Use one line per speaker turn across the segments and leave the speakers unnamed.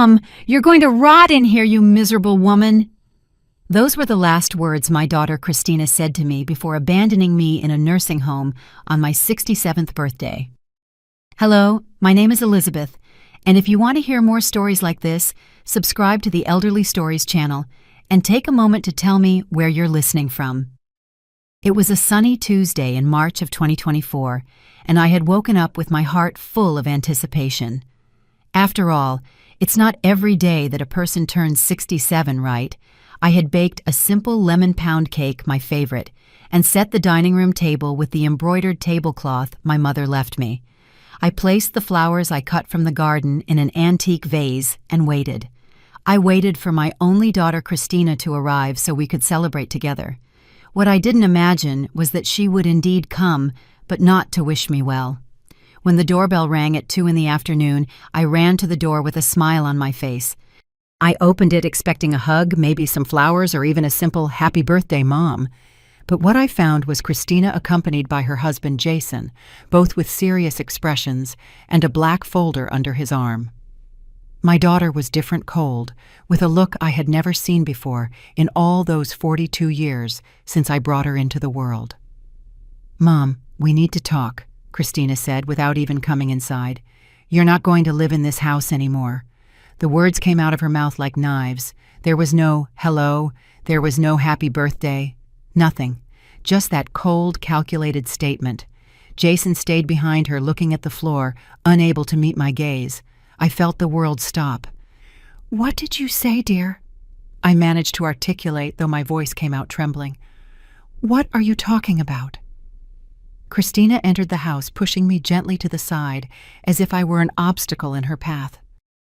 Mom, you're going to rot in here, you miserable woman. Those were the last words my daughter Christina said to me before abandoning me in a nursing home on my 67th birthday. Hello, my name is Elizabeth, and if you want to hear more stories like this, subscribe to the Elderly Stories channel and take a moment to tell me where you're listening from. It was a sunny Tuesday in March of 2024, and I had woken up with my heart full of anticipation. After all, it's not every day that a person turns 67, right? I had baked a simple lemon pound cake, my favorite, and set the dining room table with the embroidered tablecloth my mother left me. I placed the flowers I cut from the garden in an antique vase and waited. I waited for my only daughter Christina to arrive so we could celebrate together. What I didn't imagine was that she would indeed come, but not to wish me well. When the doorbell rang at 2 in the afternoon, I ran to the door with a smile on my face. I opened it expecting a hug, maybe some flowers, or even a simple "Happy birthday, Mom." But what I found was Christina accompanied by her husband Jason, both with serious expressions and a black folder under his arm. My daughter was different cold, with a look I had never seen before in all those 42 years since I brought her into the world. "Mom, we need to talk," Christina said without even coming inside. "You're not going to live in this house anymore." The words came out of her mouth like knives. There was no hello, there was no happy birthday, nothing. Just that cold, calculated statement. Jason stayed behind her, looking at the floor, unable to meet my gaze. I felt the world stop. "What did you say, dear?" I managed to articulate, though my voice came out trembling. "What are you talking about?" Christina entered the house, pushing me gently to the side, as if I were an obstacle in her path.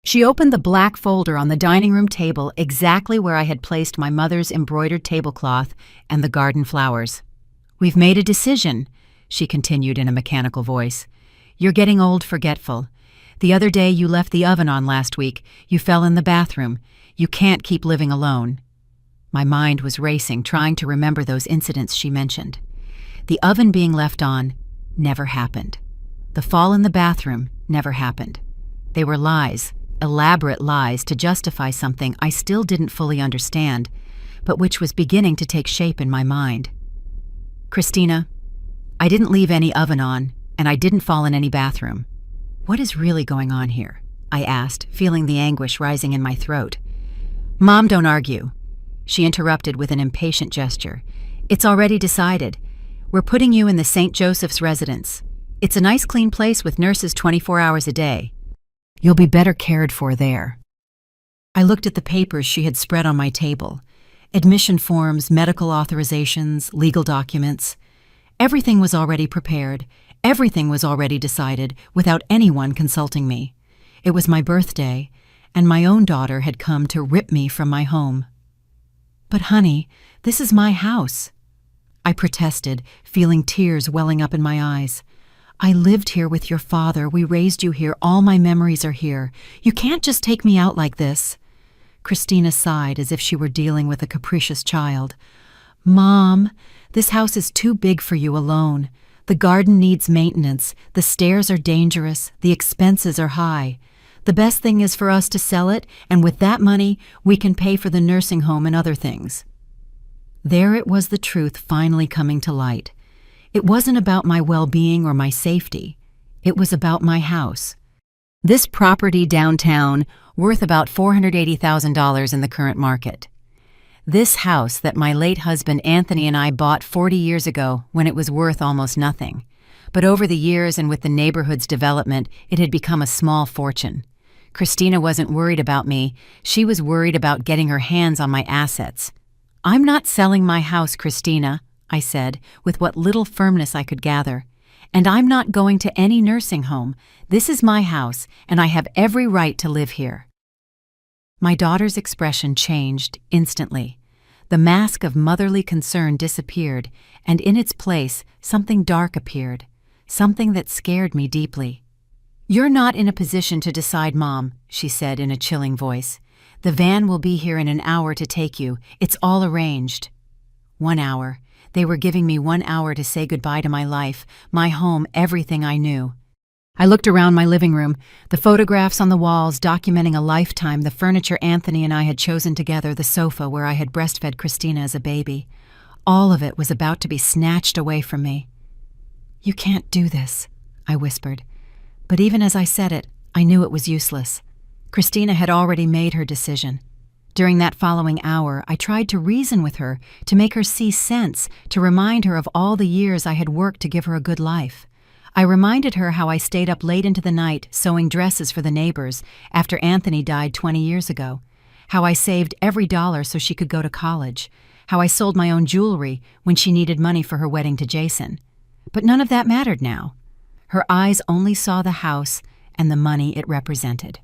She opened the black folder on the dining room table exactly where I had placed my mother's embroidered tablecloth and the garden flowers. "We've made a decision," she continued in a mechanical voice. "You're getting old, forgetful. The other day you left the oven on last week. You fell in the bathroom. You can't keep living alone." My mind was racing, trying to remember those incidents she mentioned. The oven being left on never happened. The fall in the bathroom never happened. They were lies. Elaborate lies to justify something I still didn't fully understand, but which was beginning to take shape in my mind. "Christina, I didn't leave any oven on, and I didn't fall in any bathroom. What is really going on here?" I asked, feeling the anguish rising in my throat. "Mom, don't argue," she interrupted with an impatient gesture. "It's already decided. We're putting you in the St. Joseph's residence. It's a nice clean place with nurses 24 hours a day. You'll be better cared for there." I looked at the papers she had spread on my table. Admission forms, medical authorizations, legal documents. Everything was already prepared. Everything was already decided without anyone consulting me. It was my birthday, and my own daughter had come to rip me from my home. "But honey, this is my house," I protested, feeling tears welling up in my eyes. "I lived here with your father. We raised you here. All my memories are here. You can't just take me out like this." Christina sighed as if she were dealing with a capricious child. "Mom, this house is too big for you alone. The garden needs maintenance. The stairs are dangerous. The expenses are high. The best thing is for us to sell it, and with that money, we can pay for the nursing home and other things." There it was, the truth finally coming to light. It wasn't about my well-being or my safety. It was about my house. This property downtown, worth about $480,000 in the current market. This house that my late husband Anthony and I bought 40 years ago when it was worth almost nothing. But over the years and with the neighborhood's development, it had become a small fortune. Christina wasn't worried about me. She was worried about getting her hands on my assets. "I'm not selling my house, Christina," I said, with what little firmness I could gather. "And I'm not going to any nursing home. This is my house, and I have every right to live here." My daughter's expression changed instantly. The mask of motherly concern disappeared, and in its place, something dark appeared, something that scared me deeply. "You're not in a position to decide, Mom," she said in a chilling voice. "The van will be here in an hour to take you. It's all arranged." 1 hour. They were giving me 1 hour to say goodbye to my life, my home, everything I knew. I looked around my living room, the photographs on the walls documenting a lifetime, the furniture Anthony and I had chosen together, the sofa where I had breastfed Christina as a baby. All of it was about to be snatched away from me. "You can't do this," I whispered. But even as I said it, I knew it was useless. Christina had already made her decision. During that following hour, I tried to reason with her, to make her see sense, to remind her of all the years I had worked to give her a good life. I reminded her how I stayed up late into the night sewing dresses for the neighbors after Anthony died 20 years ago, how I saved every dollar so she could go to college, how I sold my own jewelry when she needed money for her wedding to Jason. But none of that mattered now. Her eyes only saw the house and the money it represented.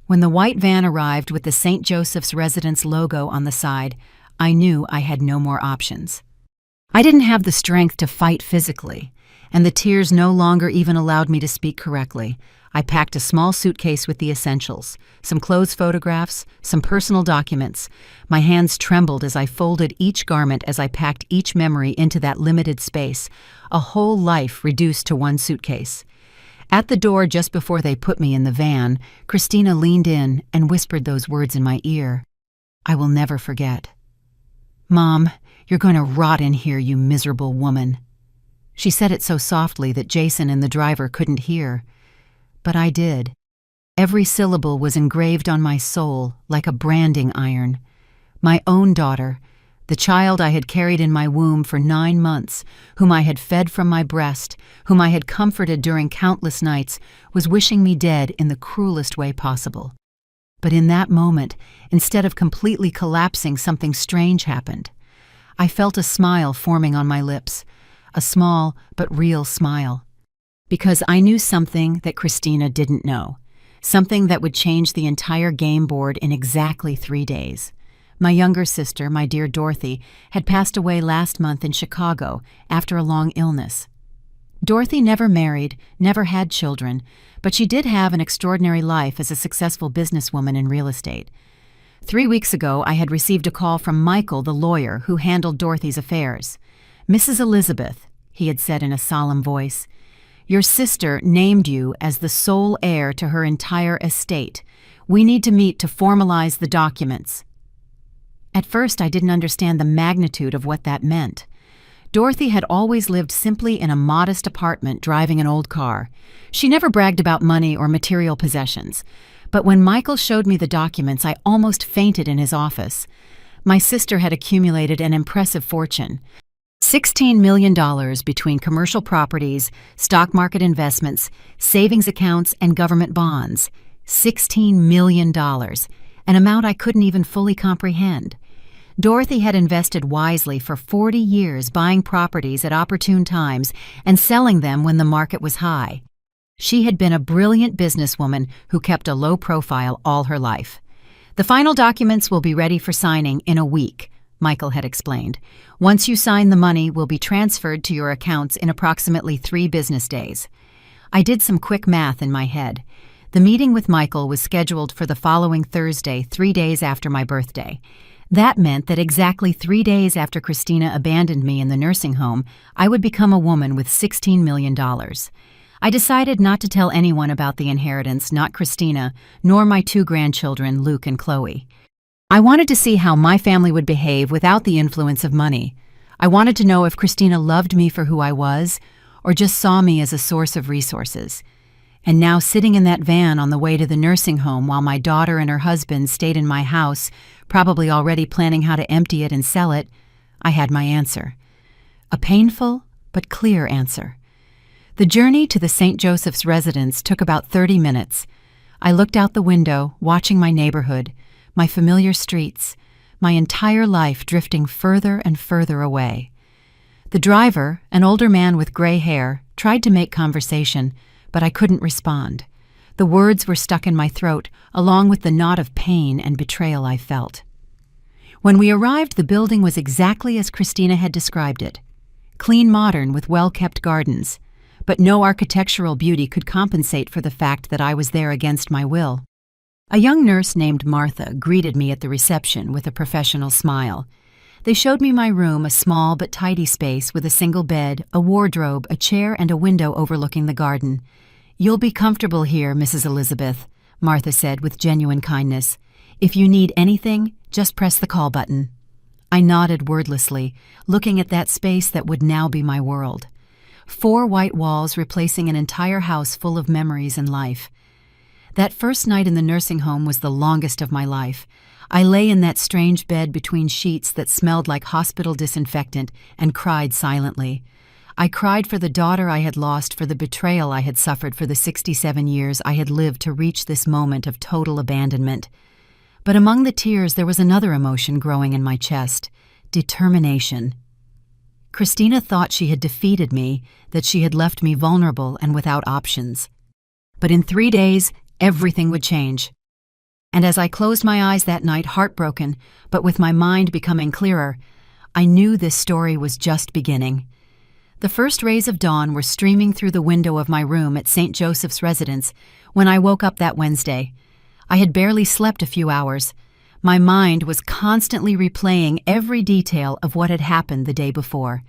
When the white van arrived with the St. Joseph's Residence logo on the side, I knew I had no more options. I didn't have the strength to fight physically, and the tears no longer even allowed me to speak correctly. I packed a small suitcase with the essentials, some clothes photographs, some personal documents. My hands trembled as I folded each garment, as I packed each memory into that limited space, a whole life reduced to one suitcase. At the door just before they put me in the van, Christina leaned in and whispered those words in my ear. I will never forget. "Mom, you're going to rot in here, you miserable woman." She said it so softly that Jason and the driver couldn't hear. But I did. Every syllable was engraved on my soul like a branding iron. My own daughter, the child I had carried in my womb for 9 months, whom I had fed from my breast, whom I had comforted during countless nights, was wishing me dead in the cruelest way possible. But in that moment, instead of completely collapsing, something strange happened. I felt a smile forming on my lips, a small but real smile. Because I knew something that Christina didn't know, something that would change the entire game board in exactly 3 days. My younger sister, my dear Dorothy, had passed away last month in Chicago after a long illness. Dorothy never married, never had children, but she did have an extraordinary life as a successful businesswoman in real estate. 3 weeks ago, I had received a call from Michael, the lawyer who handled Dorothy's affairs. "Mrs. Elizabeth," he had said in a solemn voice, "your sister named you as the sole heir to her entire estate. We need to meet to formalize the documents." At first, I didn't understand the magnitude of what that meant. Dorothy had always lived simply in a modest apartment driving an old car. She never bragged about money or material possessions. But when Michael showed me the documents, I almost fainted in his office. My sister had accumulated an impressive fortune. $16 million between commercial properties, stock market investments, savings accounts, and government bonds. $16 million, an amount I couldn't even fully comprehend. Dorothy had invested wisely for 40 years, buying properties at opportune times and selling them when the market was high. She had been a brilliant businesswoman who kept a low profile all her life. "The final documents will be ready for signing in a week," Michael had explained. "Once you sign, the money will be transferred to your accounts in approximately 3 business days." I did some quick math in my head. The meeting with Michael was scheduled for the following Thursday, 3 days after my birthday. That meant that exactly 3 days after Christina abandoned me in the nursing home, I would become a woman with $16 million. I decided not to tell anyone about the inheritance, not Christina, nor my 2 grandchildren, Luke and Chloe. I wanted to see how my family would behave without the influence of money. I wanted to know if Christina loved me for who I was, or just saw me as a source of resources. And now, sitting in that van on the way to the nursing home while my daughter and her husband stayed in my house, probably already planning how to empty it and sell it, I had my answer. A painful but clear answer. The journey to the St. Joseph's Residence took about 30 minutes. I looked out the window, watching my neighborhood, my familiar streets, my entire life drifting further and further away. The driver, an older man with gray hair, tried to make conversation, but I couldn't respond. The words were stuck in my throat, along with the knot of pain and betrayal I felt. When we arrived, the building was exactly as Christina had described it. Clean, modern, with well-kept gardens. But no architectural beauty could compensate for the fact that I was there against my will. A young nurse named Martha greeted me at the reception with a professional smile. They showed me my room, a small but tidy space with a single bed, a wardrobe, a chair, and a window overlooking the garden. "You'll be comfortable here, Mrs. Elizabeth," Martha said with genuine kindness. "If you need anything, just press the call button." I nodded wordlessly, looking at that space that would now be my world. 4 white walls replacing an entire house full of memories and life. That first night in the nursing home was the longest of my life. I lay in that strange bed between sheets that smelled like hospital disinfectant and cried silently. I cried for the daughter I had lost, for the betrayal I had suffered for the 67 years I had lived to reach this moment of total abandonment. But among the tears there was another emotion growing in my chest: determination. Christina thought she had defeated me, that she had left me vulnerable and without options. But in 3 days, everything would change. And as I closed my eyes that night, heartbroken, but with my mind becoming clearer, I knew this story was just beginning. The first rays of dawn were streaming through the window of my room at St. Joseph's Residence when I woke up that Wednesday. I had barely slept a few hours. My mind was constantly replaying every detail of what had happened the day before.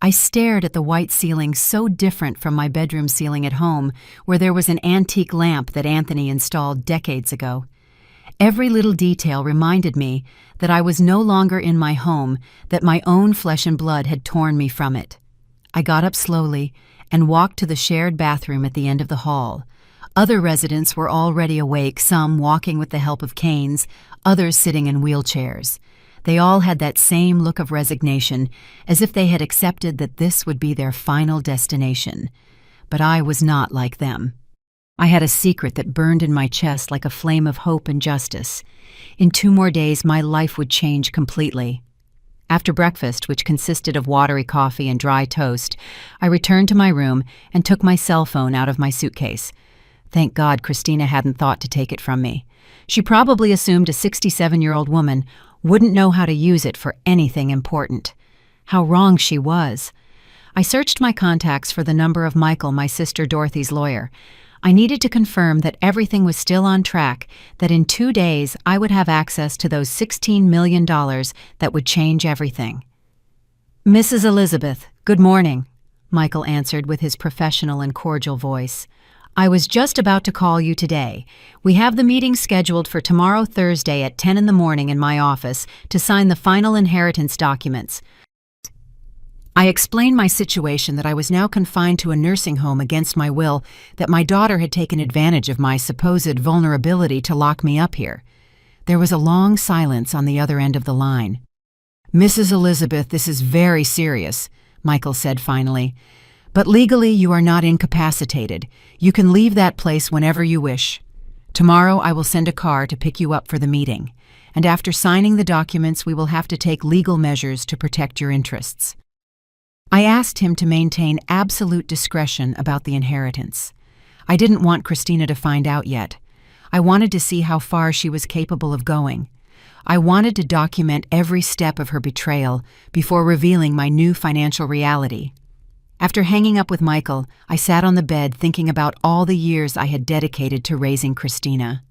I stared at the white ceiling, so different from my bedroom ceiling at home, where there was an antique lamp that Anthony installed decades ago. Every little detail reminded me that I was no longer in my home, that my own flesh and blood had torn me from it. I got up slowly and walked to the shared bathroom at the end of the hall. Other residents were already awake, some walking with the help of canes, others sitting in wheelchairs. They all had that same look of resignation, as if they had accepted that this would be their final destination. But I was not like them. I had a secret that burned in my chest like a flame of hope and justice. In 2 more days, my life would change completely. After breakfast, which consisted of watery coffee and dry toast, I returned to my room and took my cell phone out of my suitcase. Thank God Christina hadn't thought to take it from me. She probably assumed a 67-year-old woman wouldn't know how to use it for anything important. How wrong she was. I searched my contacts for the number of Michael, my sister Dorothy's lawyer. I needed to confirm that everything was still on track, that in 2 days I would have access to those $16 million that would change everything. "Mrs. Elizabeth, good morning," Michael answered with his professional and cordial voice. "I was just about to call you today. We have the meeting scheduled for tomorrow, Thursday at 10 in the morning in my office to sign the final inheritance documents." I explained my situation, that I was now confined to a nursing home against my will, that my daughter had taken advantage of my supposed vulnerability to lock me up here. There was a long silence on the other end of the line. "Mrs. Elizabeth, this is very serious," Michael said finally. "But legally you are not incapacitated. You can leave that place whenever you wish. Tomorrow I will send a car to pick you up for the meeting, and after signing the documents we will have to take legal measures to protect your interests." I asked him to maintain absolute discretion about the inheritance. I didn't want Christina to find out yet. I wanted to see how far she was capable of going. I wanted to document every step of her betrayal before revealing my new financial reality. After hanging up with Michael, I sat on the bed thinking about all the years I had dedicated to raising Christina.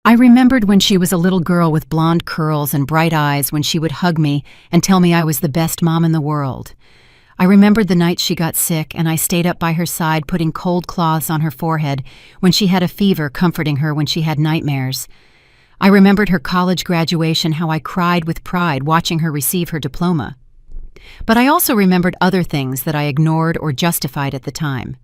I remembered when she was a little girl with blonde curls and bright eyes, when she would hug me and tell me I was the best mom in the world. I remembered the night she got sick and I stayed up by her side putting cold cloths on her forehead, when she had a fever, comforting her when she had nightmares. I remembered her college graduation, how I cried with pride watching her receive her diploma. But I also remembered other things that I ignored or justified at the time.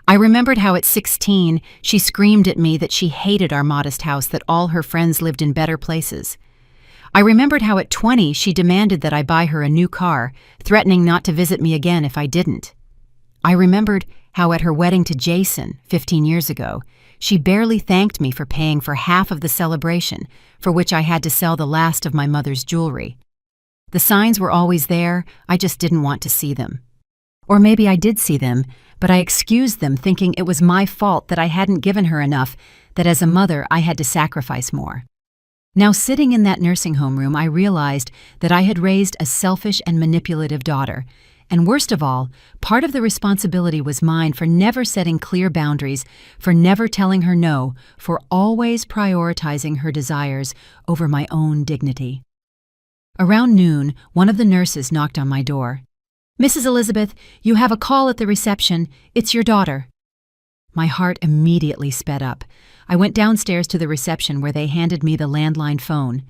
I remembered how at 16 she screamed at me that she hated our modest house, that all her friends lived in better places. I remembered how at 20 she demanded that I buy her a new car, threatening not to visit me again if I didn't. I remembered how at her wedding to Jason 15 years ago, she barely thanked me for paying for half of the celebration, for which I had to sell the last of my mother's jewelry. The signs were always there, I just didn't want to see them. Or maybe I did see them, but I excused them, thinking it was my fault that I hadn't given her enough, that as a mother I had to sacrifice more. Now, sitting in that nursing home room, I realized that I had raised a selfish and manipulative daughter. And worst of all, part of the responsibility was mine for never setting clear boundaries, for never telling her no, for always prioritizing her desires over my own dignity. Around noon, one of the nurses knocked on my door. "Mrs. Elizabeth, you have a call at the reception. It's your daughter." My heart immediately sped up. I went downstairs to the reception where they handed me the landline phone.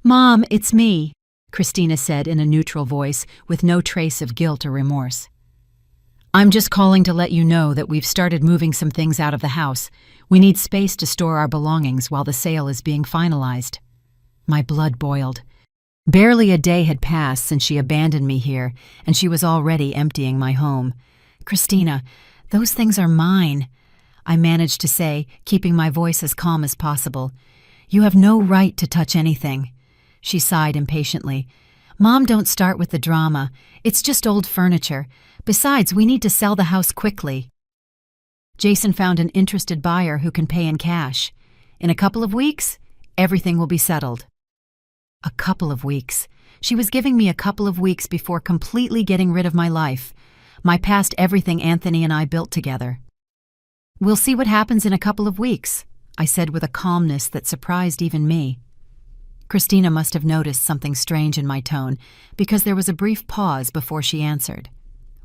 "Mom, it's me," Christina said in a neutral voice with no trace of guilt or remorse. "I'm just calling to let you know that we've started moving some things out of the house. We need space to store our belongings while the sale is being finalized." My blood boiled. Barely a day had passed since she abandoned me here, and she was already emptying my home. "Christina, those things are mine," I managed to say, keeping my voice as calm as possible. "You have no right to touch anything." She sighed impatiently. "Mom, don't start with the drama. It's just old furniture. Besides, we need to sell the house quickly. Jason found an interested buyer who can pay in cash. In a couple of weeks, everything will be settled." A couple of weeks. She was giving me a couple of weeks before completely getting rid of my life, my past, everything Anthony and I built together. "We'll see what happens in a couple of weeks," I said with a calmness that surprised even me. Christina must have noticed something strange in my tone, because there was a brief pause before she answered.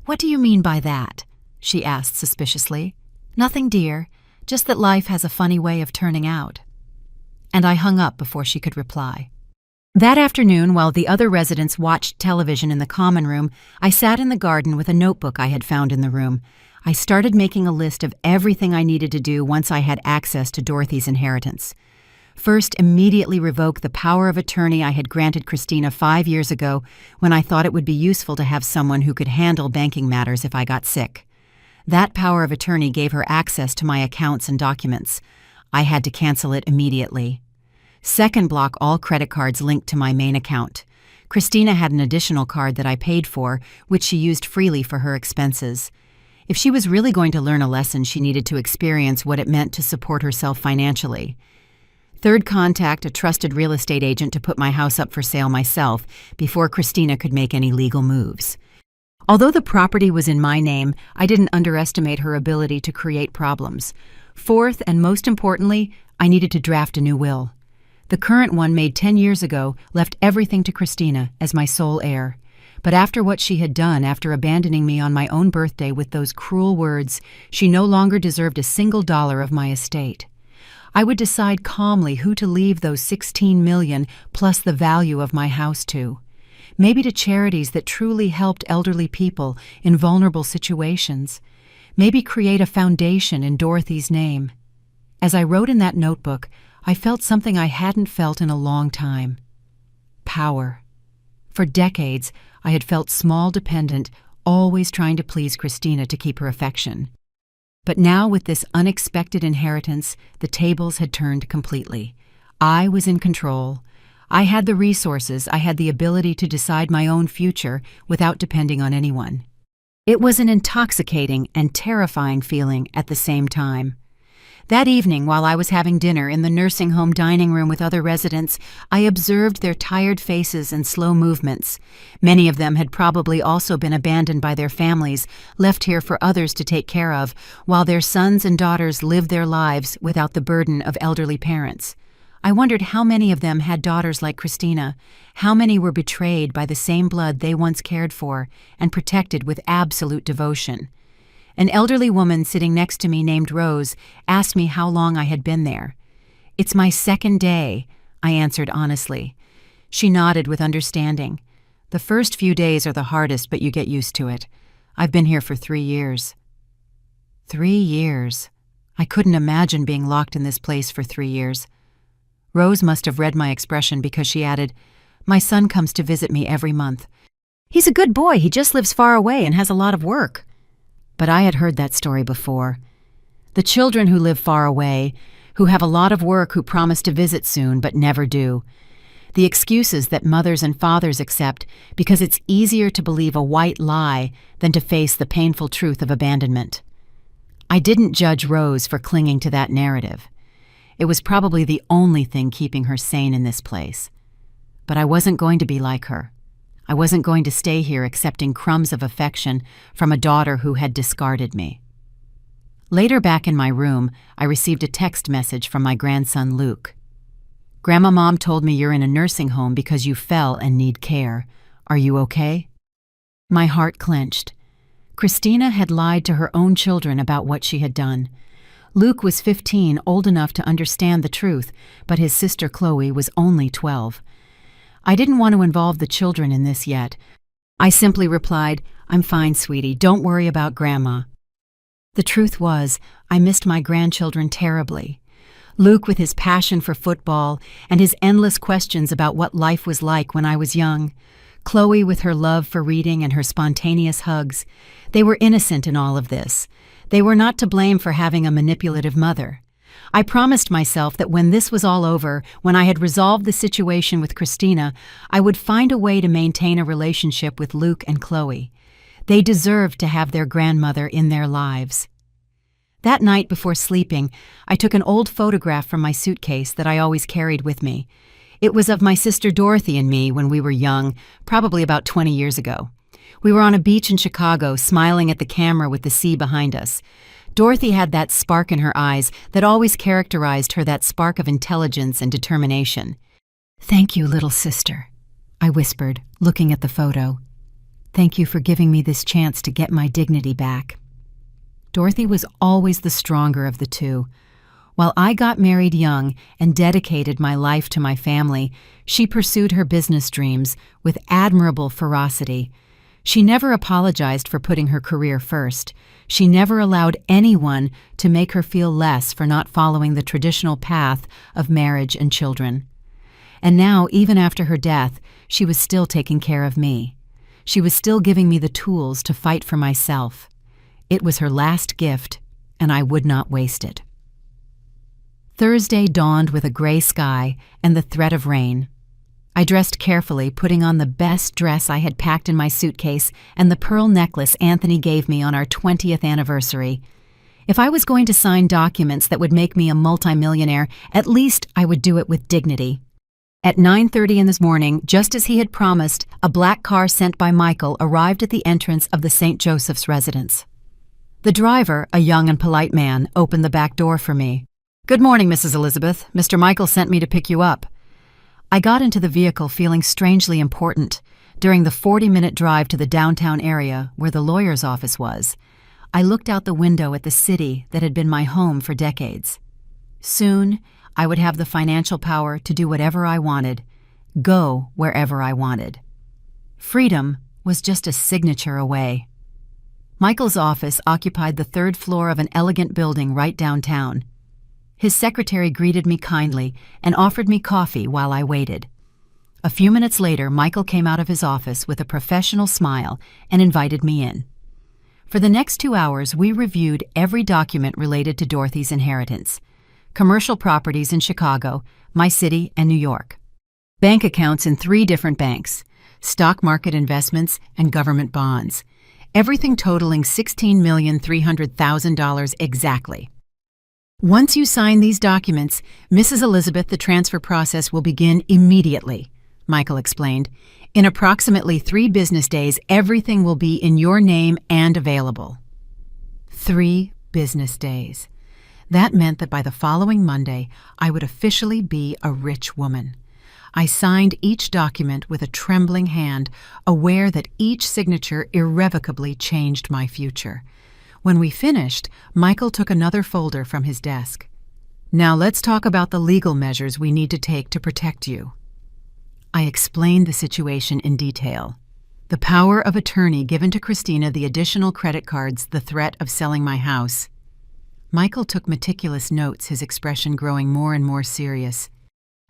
"What do you mean by that?" she asked suspiciously. "Nothing, dear, just that life has a funny way of turning out." And I hung up before she could reply. That afternoon, while the other residents watched television in the common room, I sat in the garden with a notebook I had found in the room. I started making a list of everything I needed to do once I had access to Dorothy's inheritance. First, immediately revoke the power of attorney I had granted Christina 5 years ago when I thought it would be useful to have someone who could handle banking matters if I got sick. That power of attorney gave her access to my accounts and documents. I had to cancel it immediately. Second, block all credit cards linked to my main account. Christina had an additional card that I paid for, which she used freely for her expenses. If she was really going to learn a lesson, she needed to experience what it meant to support herself financially. Third, contact a trusted real estate agent to put my house up for sale myself before Christina could make any legal moves. Although the property was in my name, I didn't underestimate her ability to create problems. Fourth, and most importantly, I needed to draft a new will. The current one, made 10 years ago, left everything to Christina as my sole heir. But after what she had done, after abandoning me on my own birthday with those cruel words, she no longer deserved a single dollar of my estate. I would decide calmly who to leave those $16 million plus the value of my house to. Maybe to charities that truly helped elderly people in vulnerable situations. Maybe create a foundation in Dorothy's name. As I wrote in that notebook, I felt something I hadn't felt in a long time. Power. For decades, I had felt small, dependent, always trying to please Christina to keep her affection. But now, with this unexpected inheritance, the tables had turned completely. I was in control. I had the resources, I had the ability to decide my own future without depending on anyone. It was an intoxicating and terrifying feeling at the same time. That evening, while I was having dinner in the nursing home dining room with other residents, I observed their tired faces and slow movements. Many of them had probably also been abandoned by their families, left here for others to take care of, while their sons and daughters lived their lives without the burden of elderly parents. I wondered how many of them had daughters like Christina, how many were betrayed by the same blood they once cared for and protected with absolute devotion. An elderly woman sitting next to me named Rose asked me how long I had been there. "It's my second day," I answered honestly. She nodded with understanding. "The first few days are the hardest, but you get used to it. I've been here for 3 years." 3 years. I couldn't imagine being locked in this place for 3 years. Rose must have read my expression because she added, "My son comes to visit me every month. He's a good boy, he just lives far away and has a lot of work." But I had heard that story before. The children who live far away, who have a lot of work, who promise to visit soon but never do. The excuses that mothers and fathers accept because it's easier to believe a white lie than to face the painful truth of abandonment. I didn't judge Rose for clinging to that narrative. It was probably the only thing keeping her sane in this place. But I wasn't going to be like her. I wasn't going to stay here accepting crumbs of affection from a daughter who had discarded me. Later, back in my room, I received a text message from my grandson Luke. Grandma Mom told me you're in a nursing home because you fell and need care. Are you okay? My heart clenched. Christina had lied to her own children about what she had done. Luke was 15, old enough to understand the truth, but his sister Chloe was only 12. I didn't want to involve the children in this yet. I simply replied, "I'm fine, sweetie. Don't worry about Grandma." The truth was, I missed my grandchildren terribly. Luke with his passion for football and his endless questions about what life was like when I was young. Chloe with her love for reading and her spontaneous hugs. They were innocent in all of this. They were not to blame for having a manipulative mother. I promised myself that when this was all over, when I had resolved the situation with Christina, I would find a way to maintain a relationship with Luke and Chloe. They deserved to have their grandmother in their lives. That night before sleeping, I took an old photograph from my suitcase that I always carried with me. It was of my sister Dorothy and me when we were young, probably about 20 years ago. We were on a beach in Chicago, smiling at the camera with the sea behind us. Dorothy had that spark in her eyes that always characterized her, that spark of intelligence and determination. "Thank you, little sister," I whispered, looking at the photo. "Thank you for giving me this chance to get my dignity back." Dorothy was always the stronger of the two. While I got married young and dedicated my life to my family, she pursued her business dreams with admirable ferocity. She never apologized for putting her career first. She never allowed anyone to make her feel less for not following the traditional path of marriage and children. And now, even after her death, she was still taking care of me. She was still giving me the tools to fight for myself. It was her last gift, and I would not waste it. Thursday dawned with a gray sky and the threat of rain. I dressed carefully, putting on the best dress I had packed in my suitcase and the pearl necklace Anthony gave me on our 20th anniversary. If I was going to sign documents that would make me a multimillionaire, at least I would do it with dignity. At 9:30 in this morning, just as he had promised, a black car sent by Michael arrived at the entrance of the St. Joseph's residence. The driver, a young and polite man, opened the back door for me. "Good morning, Mrs. Elizabeth. Mr. Michael sent me to pick you up." I got into the vehicle feeling strangely important. During the 40-minute drive to the downtown area, where the lawyer's office was, I looked out the window at the city that had been my home for decades. Soon, I would have the financial power to do whatever I wanted, go wherever I wanted. Freedom was just a signature away. Michael's office occupied the third floor of an elegant building right downtown. His secretary greeted me kindly and offered me coffee while I waited. A few minutes later, Michael came out of his office with a professional smile and invited me in. For the next 2 hours, we reviewed every document related to Dorothy's inheritance: commercial properties in Chicago, my city, and New York, bank accounts in 3 different banks, stock market investments, and government bonds. Everything totaling $16,300,000 exactly. "Once you sign these documents, Mrs. Elizabeth, the transfer process will begin immediately," Michael explained. "In approximately 3 business days, everything will be in your name and available." 3 business days. That meant that by the following Monday, I would officially be a rich woman. I signed each document with a trembling hand, aware that each signature irrevocably changed my future. When we finished, Michael took another folder from his desk. "Now let's talk about the legal measures we need to take to protect you." I explained the situation in detail. The power of attorney given to Christina, the additional credit cards, the threat of selling my house. Michael took meticulous notes, his expression growing more and more serious.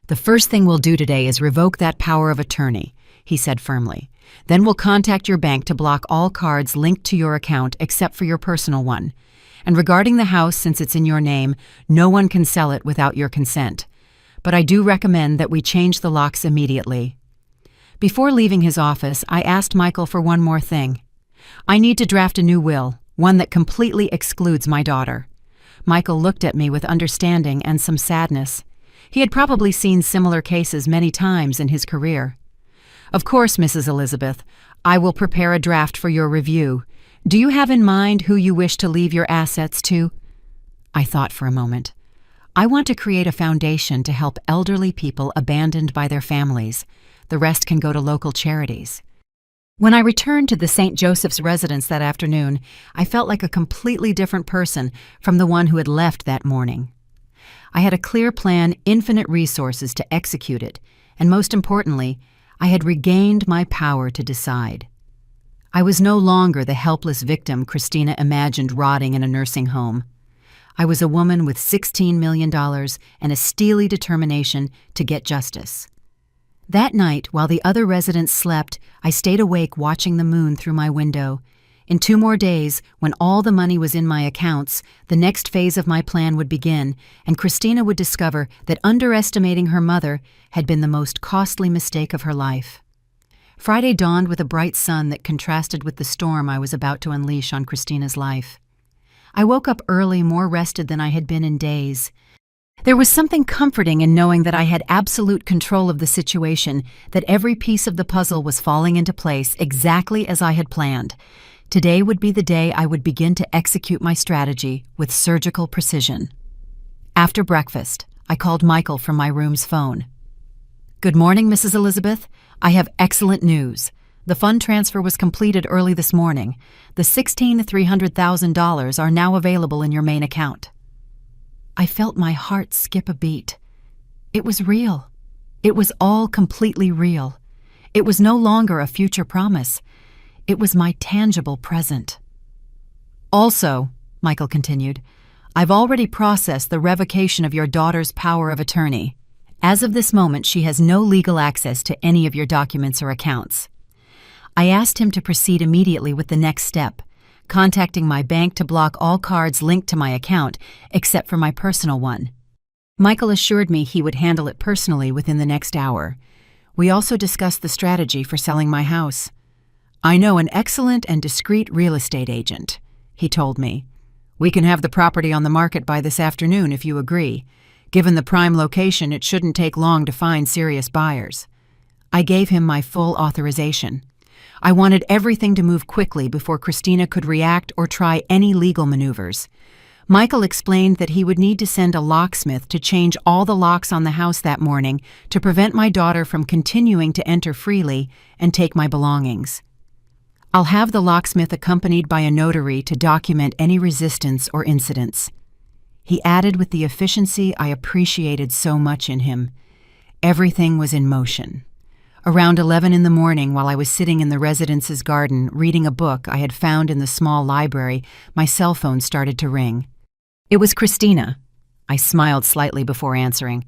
"The first thing we'll do today is revoke that power of attorney," he said firmly. "Then we'll contact your bank to block all cards linked to your account except for your personal one. And regarding the house, since it's in your name, no one can sell it without your consent. But I do recommend that we change the locks immediately." Before leaving his office, I asked Michael for one more thing. "I need to draft a new will, one that completely excludes my daughter." Michael looked at me with understanding and some sadness. He had probably seen similar cases many times in his career. "Of course, Mrs. Elizabeth. I will prepare a draft for your review. Do you have in mind who you wish to leave your assets to?" I thought for a moment. I want to create a foundation to help elderly people abandoned by their families. The rest can go to local charities. When I returned to the St. Joseph's residence that afternoon, I felt like a completely different person from the one who had left that morning. I had a clear plan, infinite resources to execute it, and most importantly, I had regained my power to decide. I was no longer the helpless victim Christina imagined rotting in a nursing home. I was a woman with $16 million and a steely determination to get justice. That night, while the other residents slept, I stayed awake watching the moon through my window. In 2 more days, when all the money was in my accounts, the next phase of my plan would begin, and Christina would discover that underestimating her mother had been the most costly mistake of her life. Friday dawned with a bright sun that contrasted with the storm I was about to unleash on Christina's life. I woke up early, more rested than I had been in days. There was something comforting in knowing that I had absolute control of the situation, that every piece of the puzzle was falling into place exactly as I had planned. Today would be the day I would begin to execute my strategy with surgical precision. After breakfast, I called Michael from my room's phone. "Good morning, Mrs. Elizabeth. I have excellent news. The fund transfer was completed early this morning. The $300,000 are now available in your main account." I felt my heart skip a beat. It was real. It was all completely real. It was no longer a future promise. It was my tangible present. "Also," Michael continued, "I've already processed the revocation of your daughter's power of attorney. As of this moment, she has no legal access to any of your documents or accounts." I asked him to proceed immediately with the next step, contacting my bank to block all cards linked to my account except for my personal one. Michael assured me he would handle it personally within the next hour. We also discussed the strategy for selling my house. "I know an excellent and discreet real estate agent," he told me. "We can have the property on the market by this afternoon if you agree. Given the prime location, it shouldn't take long to find serious buyers." I gave him my full authorization. I wanted everything to move quickly before Christina could react or try any legal maneuvers. Michael explained that he would need to send a locksmith to change all the locks on the house that morning to prevent my daughter from continuing to enter freely and take my belongings. "I'll have the locksmith accompanied by a notary to document any resistance or incidents." He added with the efficiency I appreciated so much in him. Everything was in motion. Around 11 in the morning, while I was sitting in the residence's garden reading a book I had found in the small library, my cell phone started to ring. It was Christina. I smiled slightly before answering.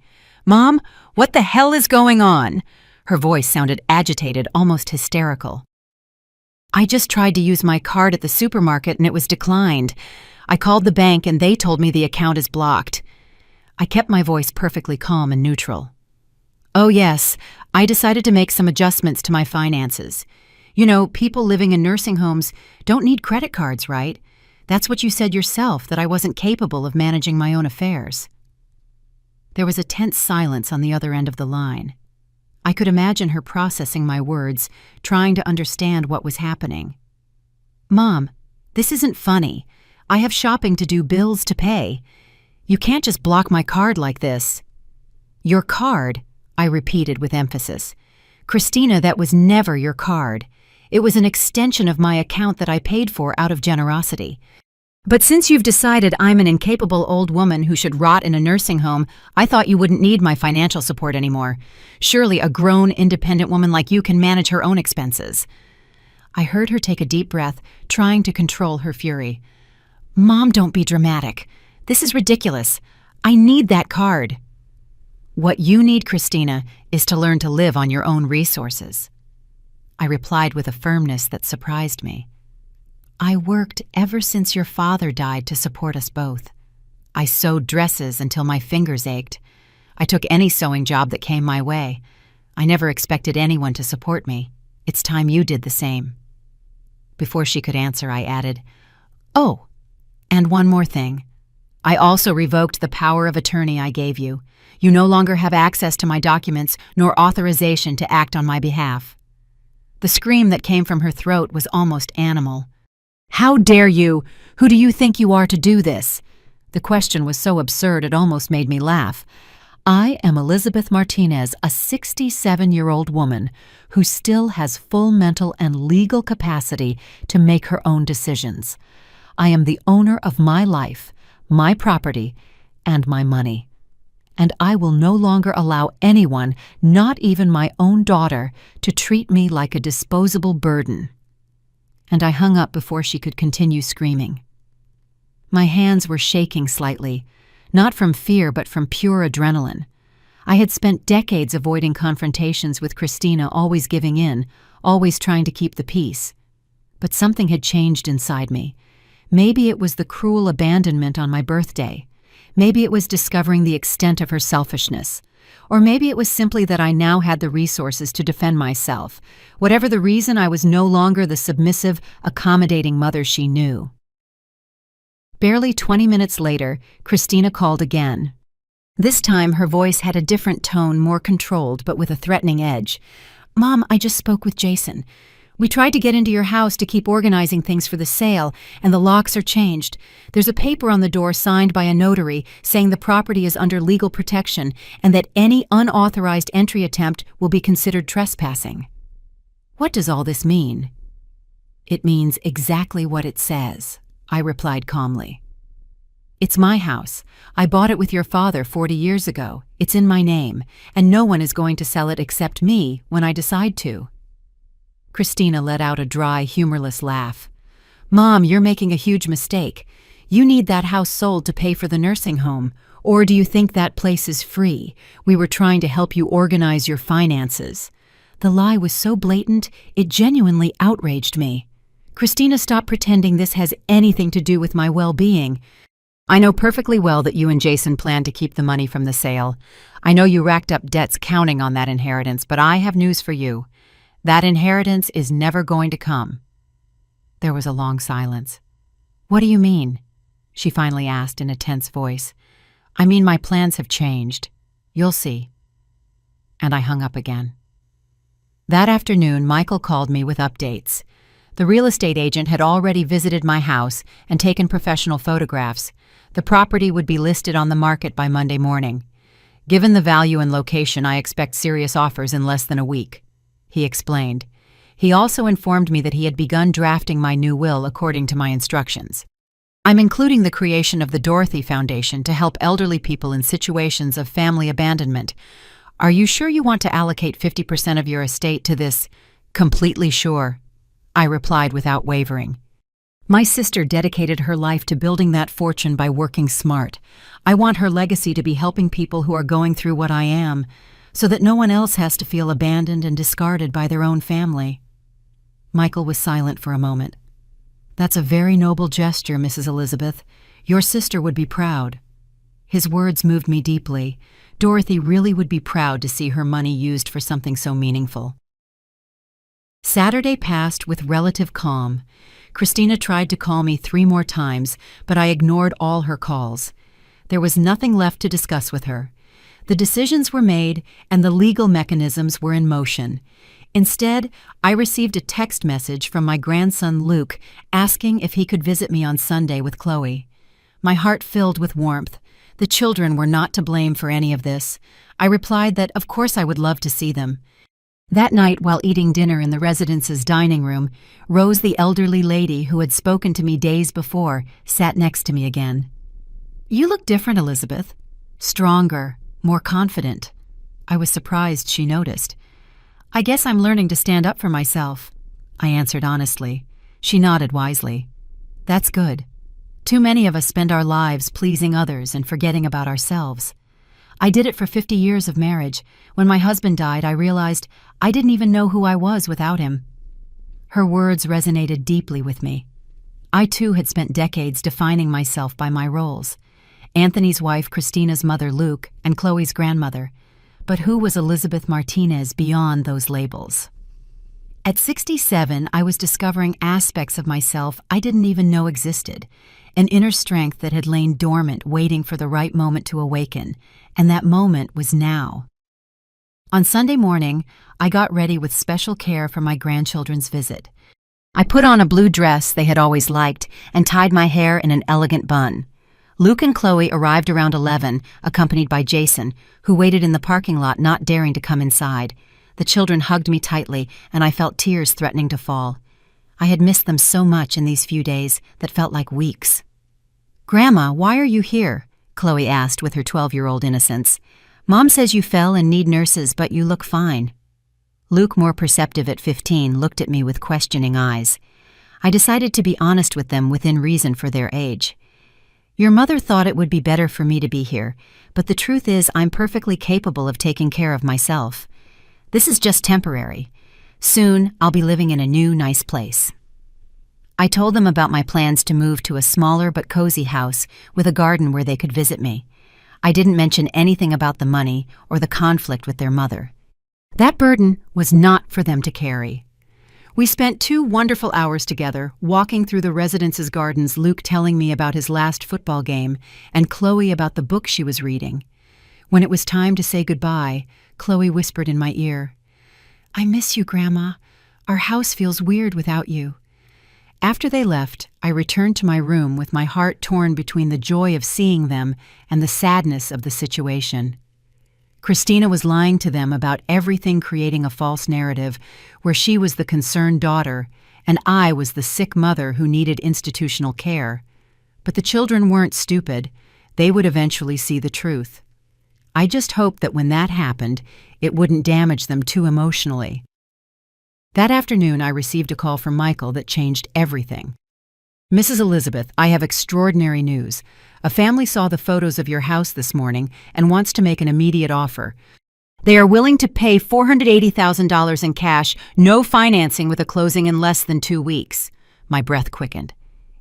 "Mom, what the hell is going on?" Her voice sounded agitated, almost hysterical. "I just tried to use my card at the supermarket and it was declined. I called the bank and they told me the account is blocked." I kept my voice perfectly calm and neutral. "Oh yes, I decided to make some adjustments to my finances. You know, people living in nursing homes don't need credit cards, right? That's what you said yourself, that I wasn't capable of managing my own affairs." There was a tense silence on the other end of the line. I could imagine her processing my words, trying to understand what was happening. "Mom, this isn't funny. I have shopping to do, bills to pay. You can't just block my card like this." "Your card?" I repeated with emphasis. "Christina, that was never your card. It was an extension of my account that I paid for out of generosity. But since you've decided I'm an incapable old woman who should rot in a nursing home, I thought you wouldn't need my financial support anymore. Surely a grown, independent woman like you can manage her own expenses." I heard her take a deep breath, trying to control her fury. "Mom, don't be dramatic. This is ridiculous. I need that card." "What you need, Christina, is to learn to live on your own resources." I replied with a firmness that surprised me. "I worked ever since your father died to support us both. I sewed dresses until my fingers ached. I took any sewing job that came my way. I never expected anyone to support me. It's time you did the same." Before she could answer, I added, "Oh, and one more thing. I also revoked the power of attorney I gave you. You no longer have access to my documents nor authorization to act on my behalf." The scream that came from her throat was almost animal. "How dare you? Who do you think you are to do this?" The question was so absurd it almost made me laugh. I am Elizabeth Martinez, a 67-year-old woman who still has full mental and legal capacity to make her own decisions. I am the owner of my life, my property, and my money. And I will no longer allow anyone, not even my own daughter, to treat me like a disposable burden. And I hung up before she could continue screaming. My hands were shaking slightly, not from fear but from pure adrenaline. I had spent decades avoiding confrontations with Christina, always giving in, always trying to keep the peace. But something had changed inside me. Maybe it was the cruel abandonment on my birthday. Maybe it was discovering the extent of her selfishness. Or maybe it was simply that I now had the resources to defend myself. Whatever the reason, I was no longer the submissive, accommodating mother she knew. Barely 20 minutes later, Christina called again. This time, her voice had a different tone, more controlled, but with a threatening edge. "Mom, I just spoke with Jason. We tried to get into your house to keep organizing things for the sale, and the locks are changed. There's a paper on the door signed by a notary saying the property is under legal protection and that any unauthorized entry attempt will be considered trespassing." "What does all this mean?" "It means exactly what it says," I replied calmly. "It's my house. I bought it with your father 40 years ago. It's in my name, and no one is going to sell it except me when I decide to." Christina let out a dry, humorless laugh. "Mom, you're making a huge mistake. You need that house sold to pay for the nursing home. Or do you think that place is free? We were trying to help you organize your finances." The lie was so blatant, it genuinely outraged me. "Christina, stop pretending this has anything to do with my well-being. I know perfectly well that you and Jason plan to keep the money from the sale. I know you racked up debts counting on that inheritance, but I have news for you. That inheritance is never going to come." There was a long silence. "What do you mean?" she finally asked in a tense voice. "I mean, my plans have changed. You'll see." And I hung up again. That afternoon, Michael called me with updates. The real estate agent had already visited my house and taken professional photographs. The property would be listed on the market by Monday morning. "Given the value and location, I expect serious offers in less than a week," he explained. He also informed me that he had begun drafting my new will according to my instructions. "I'm including the creation of the Dorothy Foundation to help elderly people in situations of family abandonment. Are you sure you want to allocate 50% of your estate to this?" "Completely sure," I replied without wavering. My sister dedicated her life to building that fortune by working smart. I want her legacy to be helping people who are going through what I am, so that no one else has to feel abandoned and discarded by their own family. Michael was silent for a moment. "That's a very noble gesture, Mrs. Elizabeth. Your sister would be proud." His words moved me deeply. Dorothy really would be proud to see her money used for something so meaningful. Saturday passed with relative calm. Christina tried to call me 3 more times, but I ignored all her calls. There was nothing left to discuss with her. The decisions were made, and the legal mechanisms were in motion. Instead, I received a text message from my grandson Luke asking if he could visit me on Sunday with Chloe. My heart filled with warmth. The children were not to blame for any of this. I replied that of course I would love to see them. That night, while eating dinner in the residence's dining room, Rose, the elderly lady who had spoken to me days before, sat next to me again. "You look different, Elizabeth. Stronger, more confident." I was surprised she noticed. "I guess I'm learning to stand up for myself," I answered honestly. She nodded wisely. "That's good. Too many of us spend our lives pleasing others and forgetting about ourselves. I did it for 50 years of marriage. When my husband died, I realized I didn't even know who I was without him." Her words resonated deeply with me. I too had spent decades defining myself by my roles. Anthony's wife, Christina's mother, Luke, and Chloe's grandmother. But who was Elizabeth Martinez beyond those labels? At 67, I was discovering aspects of myself I didn't even know existed, an inner strength that had lain dormant, waiting for the right moment to awaken, and that moment was now. On Sunday morning, I got ready with special care for my grandchildren's visit. I put on a blue dress they had always liked and tied my hair in an elegant bun. Luke and Chloe arrived around 11, accompanied by Jason, who waited in the parking lot not daring to come inside. The children hugged me tightly, and I felt tears threatening to fall. I had missed them so much in these few days that felt like weeks. "Grandma, why are you here?" Chloe asked with her 12-year-old innocence. "Mom says you fell and need nurses, but you look fine." Luke, more perceptive at 15, looked at me with questioning eyes. I decided to be honest with them within reason for their age. "Your mother thought it would be better for me to be here, but the truth is I'm perfectly capable of taking care of myself. This is just temporary. Soon I'll be living in a new, nice place." I told them about my plans to move to a smaller but cozy house with a garden where they could visit me. I didn't mention anything about the money or the conflict with their mother. That burden was not for them to carry. We spent 2 wonderful hours together, walking through the residence's gardens, Luke telling me about his last football game and Chloe about the book she was reading. When it was time to say goodbye, Chloe whispered in my ear, "I miss you, Grandma. Our house feels weird without you." After they left, I returned to my room with my heart torn between the joy of seeing them and the sadness of the situation. Christina was lying to them about everything, creating a false narrative where she was the concerned daughter and I was the sick mother who needed institutional care. But the children weren't stupid. They would eventually see the truth. I just hoped that when that happened, it wouldn't damage them too emotionally. That afternoon, I received a call from Michael that changed everything. "Mrs. Elizabeth, I have extraordinary news. A family saw the photos of your house this morning and wants to make an immediate offer. They are willing to pay $480,000 in cash, no financing, with a closing in less than 2 weeks. My breath quickened.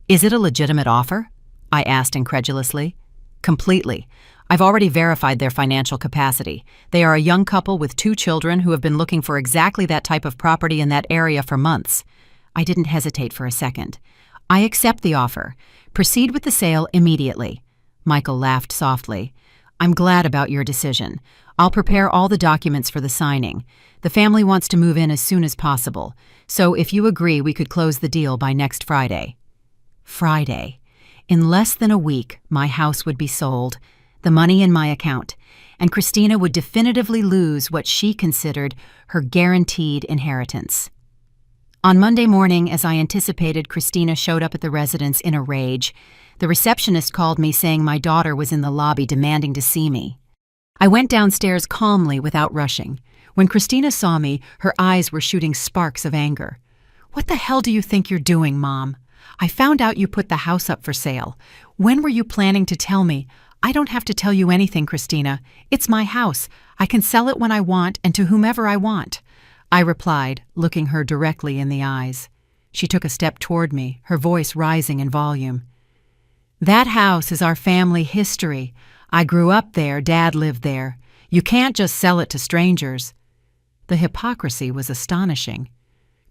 "Is it a legitimate offer?" I asked incredulously. "Completely. I've already verified their financial capacity. They are a young couple with 2 children who have been looking for exactly that type of property in that area for months." I didn't hesitate for a second. "I accept the offer. Proceed with the sale immediately." Michael laughed softly. "I'm glad about your decision. I'll prepare all the documents for the signing. The family wants to move in as soon as possible, so if you agree, we could close the deal by next Friday." Friday. In less than a week, my house would be sold, the money in my account, and Christina would definitively lose what she considered her guaranteed inheritance. On Monday morning, as I anticipated, Christina showed up at the residence in a rage. The receptionist called me saying my daughter was in the lobby demanding to see me. I went downstairs calmly without rushing. When Christina saw me, her eyes were shooting sparks of anger. "What the hell do you think you're doing, Mom? I found out you put the house up for sale. When were you planning to tell me?" "I don't have to tell you anything, Christina. It's my house. I can sell it when I want and to whomever I want," I replied, looking her directly in the eyes. She took a step toward me, her voice rising in volume. "That house is our family history. I grew up there, Dad lived there. You can't just sell it to strangers." The hypocrisy was astonishing.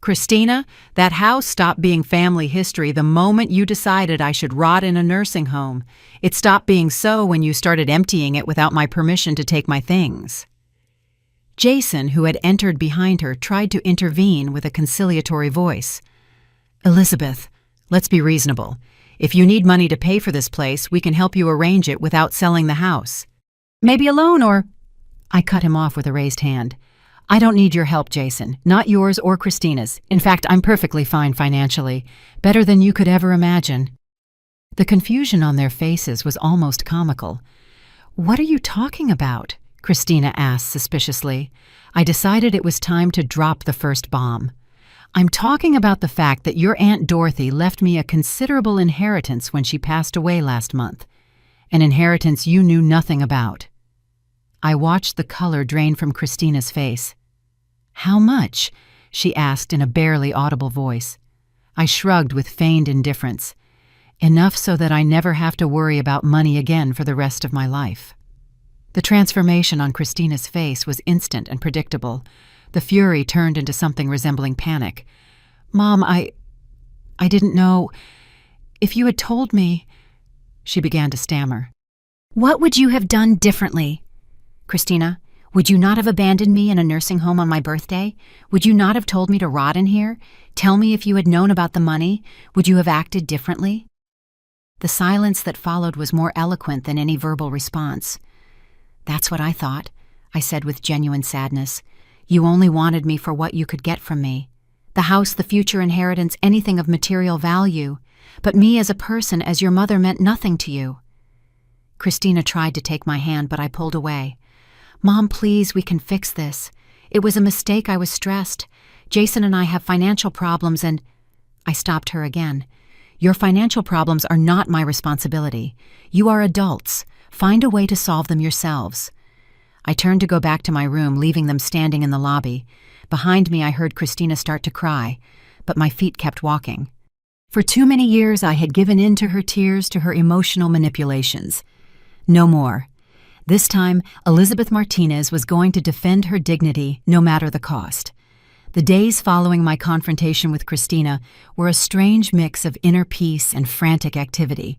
"Christina, that house stopped being family history the moment you decided I should rot in a nursing home. It stopped being so when you started emptying it without my permission to take my things." Jason, who had entered behind her, tried to intervene with a conciliatory voice. "Elizabeth, let's be reasonable. If you need money to pay for this place, we can help you arrange it without selling the house. Maybe a loan or—" I cut him off with a raised hand. "I don't need your help, Jason. Not yours or Christina's. In fact, I'm perfectly fine financially. Better than you could ever imagine." The confusion on their faces was almost comical. "What are you talking about?" Christina asked suspiciously. I decided it was time to drop the first bomb. "I'm talking about the fact that your Aunt Dorothy left me a considerable inheritance when she passed away last month. An inheritance you knew nothing about." I watched the color drain from Christina's face. "How much?" she asked in a barely audible voice. I shrugged with feigned indifference. "Enough so that I never have to worry about money again for the rest of my life." The transformation on Christina's face was instant and predictable. The fury turned into something resembling panic. "Mom, I didn't know. If you had told me—" She began to stammer. "What would you have done differently? Christina, would you not have abandoned me in a nursing home on my birthday? Would you not have told me to rot in here? Tell me if you had known about the money. Would you have acted differently?" The silence that followed was more eloquent than any verbal response. "That's what I thought," I said with genuine sadness. "You only wanted me for what you could get from me. The house, the future inheritance, anything of material value. But me as a person, as your mother, meant nothing to you." Christina tried to take my hand, but I pulled away. "Mom, please, we can fix this. It was a mistake. I was stressed. Jason and I have financial problems and—" I stopped her again. "Your financial problems are not my responsibility. You are adults. Find a way to solve them yourselves." I turned to go back to my room, leaving them standing in the lobby. Behind me, I heard Christina start to cry, but my feet kept walking. For too many years, I had given in to her tears, to her emotional manipulations. No more. This time, Elizabeth Martinez was going to defend her dignity, no matter the cost. The days following my confrontation with Christina were a strange mix of inner peace and frantic activity.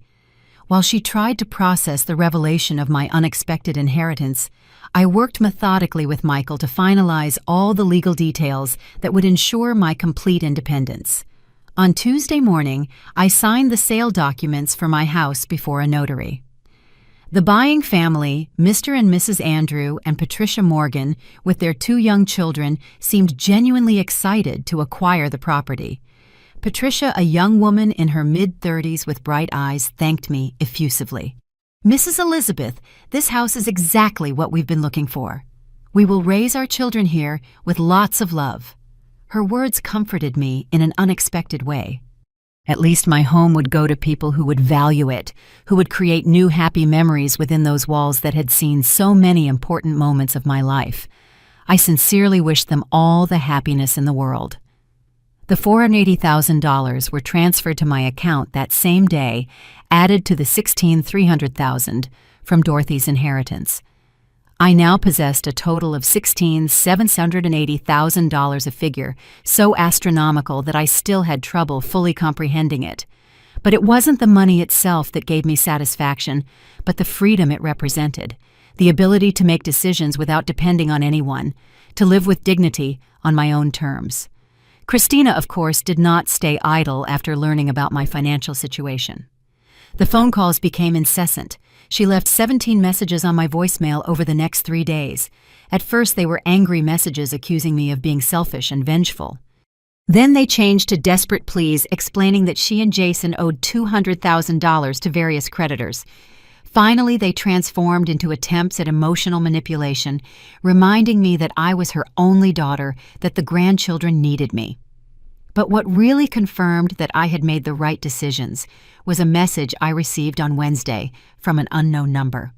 While she tried to process the revelation of my unexpected inheritance, I worked methodically with Michael to finalize all the legal details that would ensure my complete independence. On Tuesday morning, I signed the sale documents for my house before a notary. The buying family, Mr. and Mrs. Andrew and Patricia Morgan, with their 2 young children, seemed genuinely excited to acquire the property. Patricia, a young woman in her mid-30s with bright eyes, thanked me effusively. "Mrs. Elizabeth, this house is exactly what we've been looking for. We will raise our children here with lots of love." Her words comforted me in an unexpected way. At least my home would go to people who would value it, who would create new happy memories within those walls that had seen so many important moments of my life. I sincerely wished them all the happiness in the world. The $480,000 were transferred to my account that same day, added to the $16,300 from Dorothy's inheritance. I now possessed a total of $16,780,000, a figure so astronomical that I still had trouble fully comprehending it. But it wasn't the money itself that gave me satisfaction, but the freedom it represented, the ability to make decisions without depending on anyone, to live with dignity on my own terms. Christina, of course, did not stay idle after learning about my financial situation. The phone calls became incessant. She left 17 messages on my voicemail over the next 3 days. At first, they were angry messages accusing me of being selfish and vengeful. Then they changed to desperate pleas explaining that she and Jason owed $200,000 to various creditors. Finally, they transformed into attempts at emotional manipulation, reminding me that I was her only daughter, that the grandchildren needed me. But what really confirmed that I had made the right decisions was a message I received on Wednesday from an unknown number.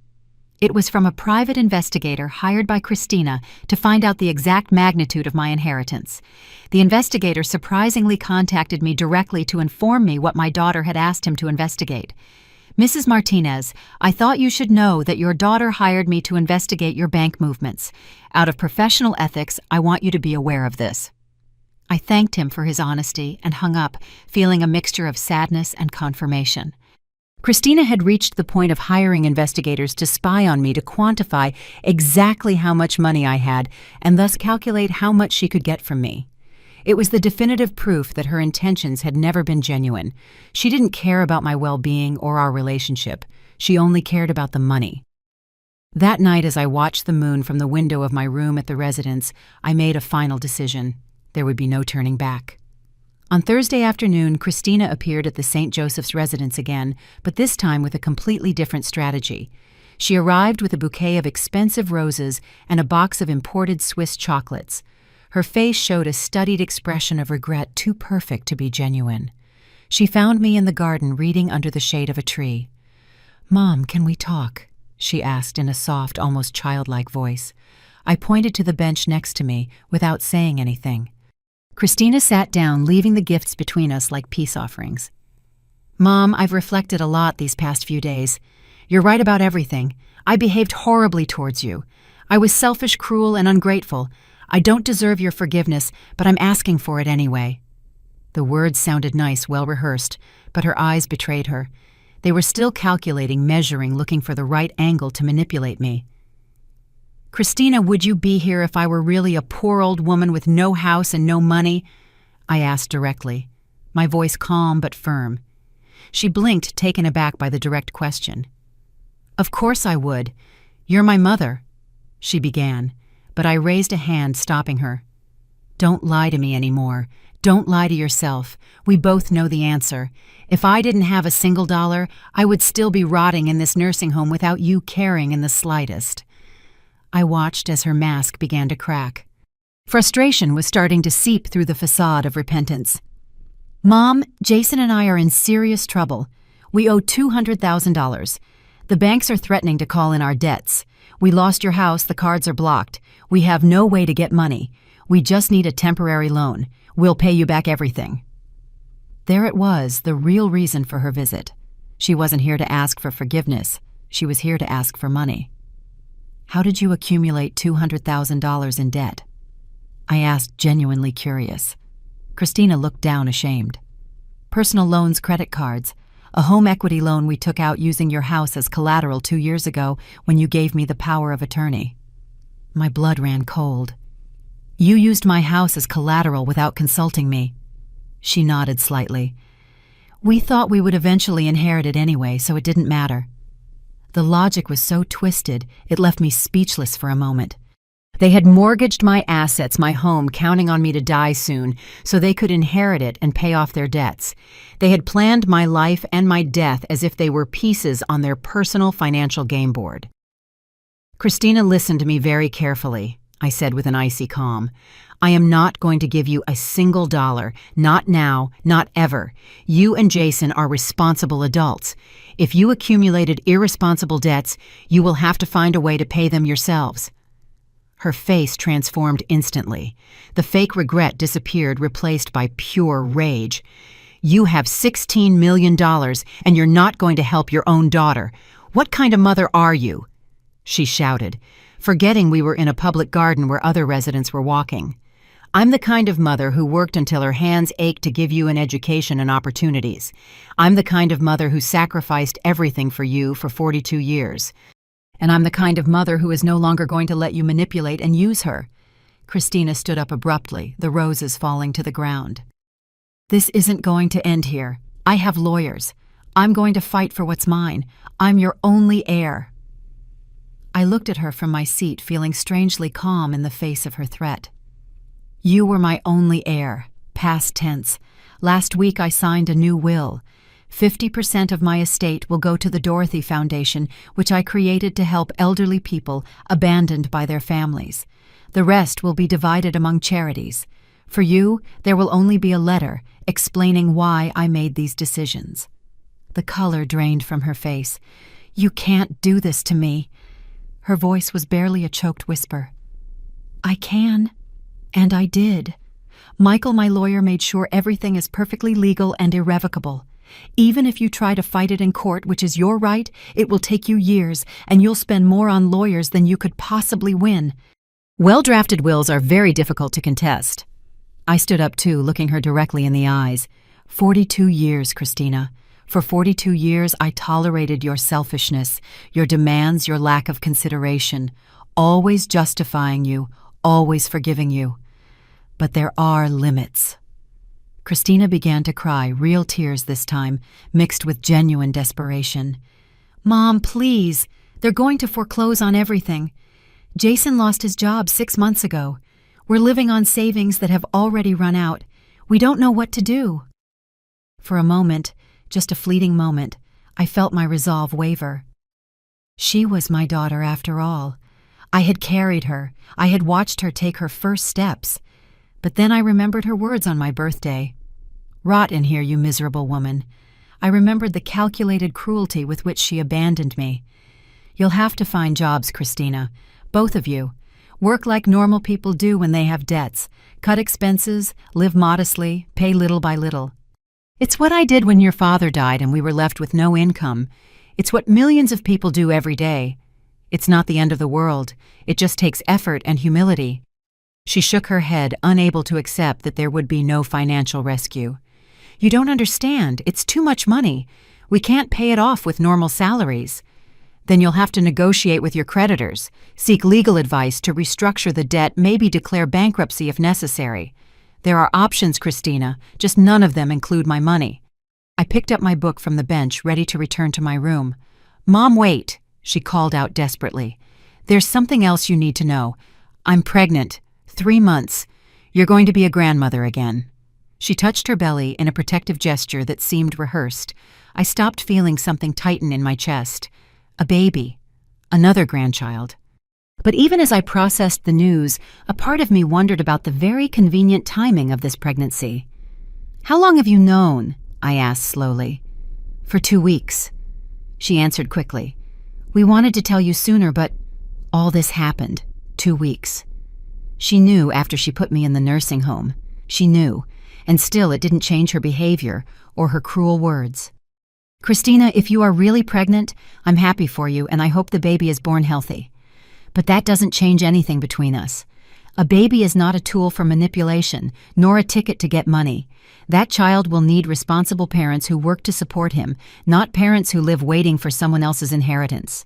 It was from a private investigator hired by Christina to find out the exact magnitude of my inheritance. The investigator surprisingly contacted me directly to inform me what my daughter had asked him to investigate. "Mrs. Martinez, I thought you should know that your daughter hired me to investigate your bank movements. Out of professional ethics, I want you to be aware of this." I thanked him for his honesty and hung up, feeling a mixture of sadness and confirmation. Christina had reached the point of hiring investigators to spy on me to quantify exactly how much money I had and thus calculate how much she could get from me. It was the definitive proof that her intentions had never been genuine. She didn't care about my well-being or our relationship. She only cared about the money. That night, as I watched the moon from the window of my room at the residence, I made a final decision. There would be no turning back. On Thursday afternoon, Christina appeared at the St. Joseph's residence again, but this time with a completely different strategy. She arrived with a bouquet of expensive roses and a box of imported Swiss chocolates. Her face showed a studied expression of regret too perfect to be genuine. She found me in the garden reading under the shade of a tree. "Mom, can we talk?" she asked in a soft, almost childlike voice. I pointed to the bench next to me without saying anything. Christina sat down, leaving the gifts between us like peace offerings. "Mom, I've reflected a lot these past few days. You're right about everything. I behaved horribly towards you. I was selfish, cruel, and ungrateful. I don't deserve your forgiveness, but I'm asking for it anyway." The words sounded nice, well-rehearsed, but her eyes betrayed her. They were still calculating, measuring, looking for the right angle to manipulate me. "Christina, would you be here if I were really a poor old woman with no house and no money?" I asked directly, my voice calm but firm. She blinked, taken aback by the direct question. "Of course I would. You're my mother," she began, but I raised a hand, stopping her. "Don't lie to me anymore. Don't lie to yourself. We both know the answer. If I didn't have a single dollar, I would still be rotting in this nursing home without you caring in the slightest." I watched as her mask began to crack. Frustration was starting to seep through the facade of repentance. "Mom, Jason and I are in serious trouble. We owe $200,000. The banks are threatening to call in our debts. We lost your house, the cards are blocked. We have no way to get money. We just need a temporary loan. We'll pay you back everything." There it was, the real reason for her visit. She wasn't here to ask for forgiveness. She was here to ask for money. "How did you accumulate $200,000 in debt?" I asked, genuinely curious. Christina looked down, ashamed. "Personal loans, credit cards. A home equity loan we took out using your house as collateral 2 years ago when you gave me the power of attorney." My blood ran cold. "You used my house as collateral without consulting me." She nodded slightly. "We thought we would eventually inherit it anyway, so it didn't matter." The logic was so twisted, it left me speechless for a moment. They had mortgaged my assets, my home, counting on me to die soon, so they could inherit it and pay off their debts. They had planned my life and my death as if they were pieces on their personal financial game board. "Christina, listened to me very carefully," I said with an icy calm. "I am not going to give you a single dollar, not now, not ever. You and Jason are responsible adults. If you accumulated irresponsible debts, you will have to find a way to pay them yourselves." Her face transformed instantly. The fake regret disappeared, replaced by pure rage. "You have $16 million, and you're not going to help your own daughter. What kind of mother are you?" she shouted, forgetting we were in a public garden where other residents were walking. "I'm the kind of mother who worked until her hands ached to give you an education and opportunities. I'm the kind of mother who sacrificed everything for you for 42 years. And I'm the kind of mother who is no longer going to let you manipulate and use her." Christina stood up abruptly, the roses falling to the ground. "This isn't going to end here. I have lawyers. I'm going to fight for what's mine. I'm your only heir." I looked at her from my seat, feeling strangely calm in the face of her threat. "You were my only heir. Past tense. Last week I signed a new will. 50% of my estate will go to the Dorothy Foundation, which I created to help elderly people abandoned by their families. The rest will be divided among charities. For you, there will only be a letter explaining why I made these decisions." The color drained from her face. "You can't do this to me." Her voice was barely a choked whisper. "I can, and I did. Michael, my lawyer, made sure everything is perfectly legal and irrevocable. Even if you try to fight it in court, which is your right, it will take you years, and you'll spend more on lawyers than you could possibly win. Well-drafted wills are very difficult to contest." I stood up too, looking her directly in the eyes. 42 years, Christina. For 42 years, I tolerated your selfishness, your demands, your lack of consideration, always justifying you, always forgiving you. But there are limits." Christina began to cry, real tears this time, mixed with genuine desperation. "Mom, please. They're going to foreclose on everything. Jason lost his job 6 months ago. We're living on savings that have already run out. We don't know what to do." For a moment, just a fleeting moment, I felt my resolve waver. She was my daughter after all. I had carried her. I had watched her take her first steps. But then I remembered her words on my birthday. "Rot in here, you miserable woman." I remembered the calculated cruelty with which she abandoned me. "You'll have to find jobs, Christina. Both of you. Work like normal people do when they have debts. Cut expenses, live modestly, pay little by little. It's what I did when your father died and we were left with no income. It's what millions of people do every day. It's not the end of the world. It just takes effort and humility." She shook her head, unable to accept that there would be no financial rescue. "You don't understand. It's too much money. We can't pay it off with normal salaries. Then you'll have to negotiate with your creditors, seek legal advice to restructure the debt, maybe declare bankruptcy if necessary. There are options, Christina, just none of them include my money." I picked up my book from the bench, ready to return to my room. "Mom, wait," she called out desperately. "There's something else you need to know. I'm pregnant. 3 months. You're going to be a grandmother again." She touched her belly in a protective gesture that seemed rehearsed. I stopped feeling something tighten in my chest. A baby. Another grandchild. But even as I processed the news, a part of me wondered about the very convenient timing of this pregnancy. "How long have you known?" I asked slowly. "For 2 weeks." She answered quickly. "We wanted to tell you sooner, but all this happened. 2 weeks." She knew after she put me in the nursing home. She knew, and still it didn't change her behavior or her cruel words. "Christina, if you are really pregnant, I'm happy for you and I hope the baby is born healthy. But that doesn't change anything between us. A baby is not a tool for manipulation, nor a ticket to get money. That child will need responsible parents who work to support him, not parents who live waiting for someone else's inheritance."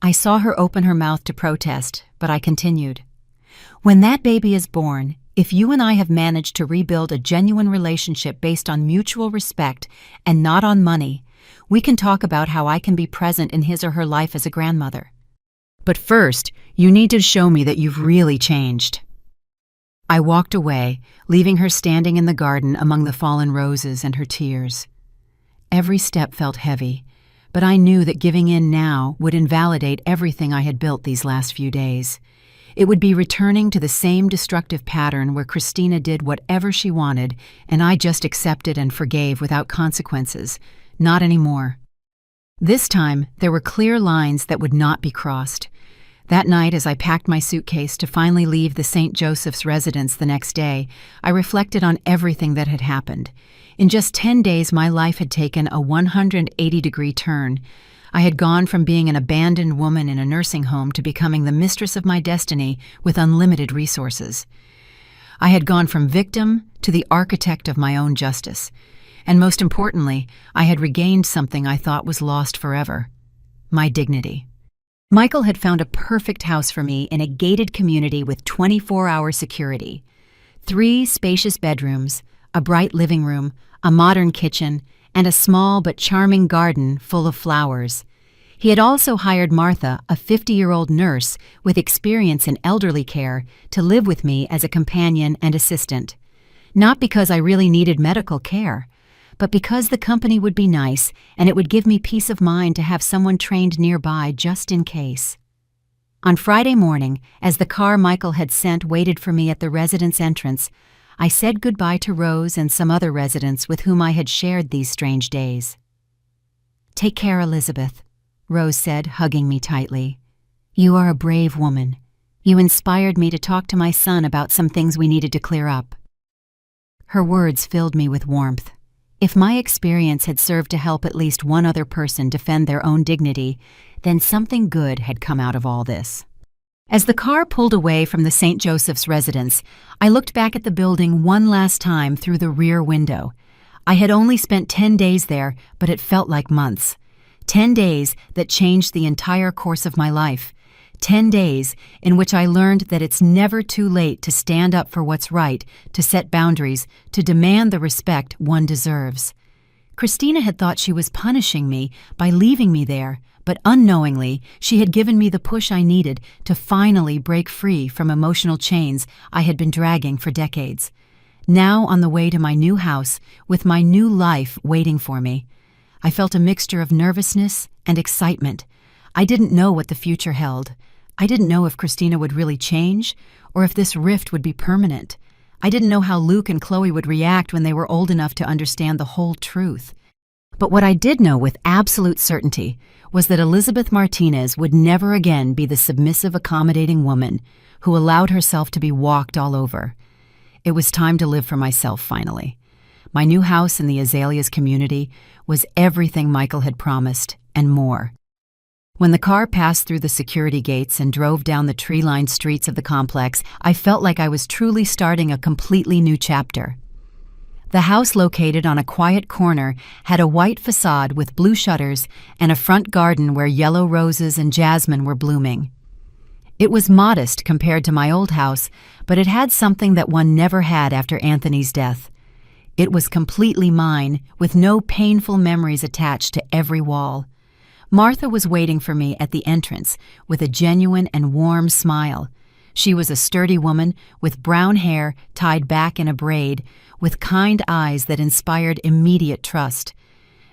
I saw her open her mouth to protest, but I continued. "When that baby is born, if you and I have managed to rebuild a genuine relationship based on mutual respect and not on money, we can talk about how I can be present in his or her life as a grandmother. But first, you need to show me that you've really changed." I walked away, leaving her standing in the garden among the fallen roses and her tears. Every step felt heavy, but I knew that giving in now would invalidate everything I had built these last few days. It would be returning to the same destructive pattern where Christina did whatever she wanted and I just accepted and forgave without consequences. Not anymore. This time, there were clear lines that would not be crossed. That night, as I packed my suitcase to finally leave the St. Joseph's residence the next day, I reflected on everything that had happened. In just 10 days, my life had taken a 180-degree turn. I had gone from being an abandoned woman in a nursing home to becoming the mistress of my destiny with unlimited resources. I had gone from victim to the architect of my own justice. And most importantly, I had regained something I thought was lost forever: my dignity. Michael had found a perfect house for me in a gated community with 24-hour security. 3 spacious bedrooms, a bright living room, a modern kitchen, and a small but charming garden full of flowers. He had also hired Martha, a 50-year-old nurse with experience in elderly care, to live with me as a companion and assistant. Not because I really needed medical care, but because the company would be nice and it would give me peace of mind to have someone trained nearby just in case. On Friday morning, as the car Michael had sent waited for me at the residence entrance, I said goodbye to Rose and some other residents with whom I had shared these strange days. "Take care, Elizabeth," Rose said, hugging me tightly. "You are a brave woman. You inspired me to talk to my son about some things we needed to clear up." Her words filled me with warmth. If my experience had served to help at least one other person defend their own dignity, then something good had come out of all this. As the car pulled away from the St. Joseph's residence, I looked back at the building one last time through the rear window. I had only spent 10 days there, but it felt like months. 10 days that changed the entire course of my life. 10 days in which I learned that it's never too late to stand up for what's right, to set boundaries, to demand the respect one deserves. Christina had thought she was punishing me by leaving me there, but unknowingly, she had given me the push I needed to finally break free from emotional chains I had been dragging for decades. Now, on the way to my new house, with my new life waiting for me, I felt a mixture of nervousness and excitement. I didn't know what the future held. I didn't know if Christina would really change, or if this rift would be permanent. I didn't know how Luke and Chloe would react when they were old enough to understand the whole truth. But what I did know with absolute certainty was that Elizabeth Martinez would never again be the submissive, accommodating woman who allowed herself to be walked all over. It was time to live for myself, finally. My new house in the Azaleas community was everything Michael had promised, and more. When the car passed through the security gates and drove down the tree-lined streets of the complex, I felt like I was truly starting a completely new chapter. The house, located on a quiet corner, had a white facade with blue shutters and a front garden where yellow roses and jasmine were blooming. It was modest compared to my old house, but it had something that one never had after Anthony's death. It was completely mine, with no painful memories attached to every wall. Martha was waiting for me at the entrance with a genuine and warm smile. She was a sturdy woman with brown hair tied back in a braid, with kind eyes that inspired immediate trust.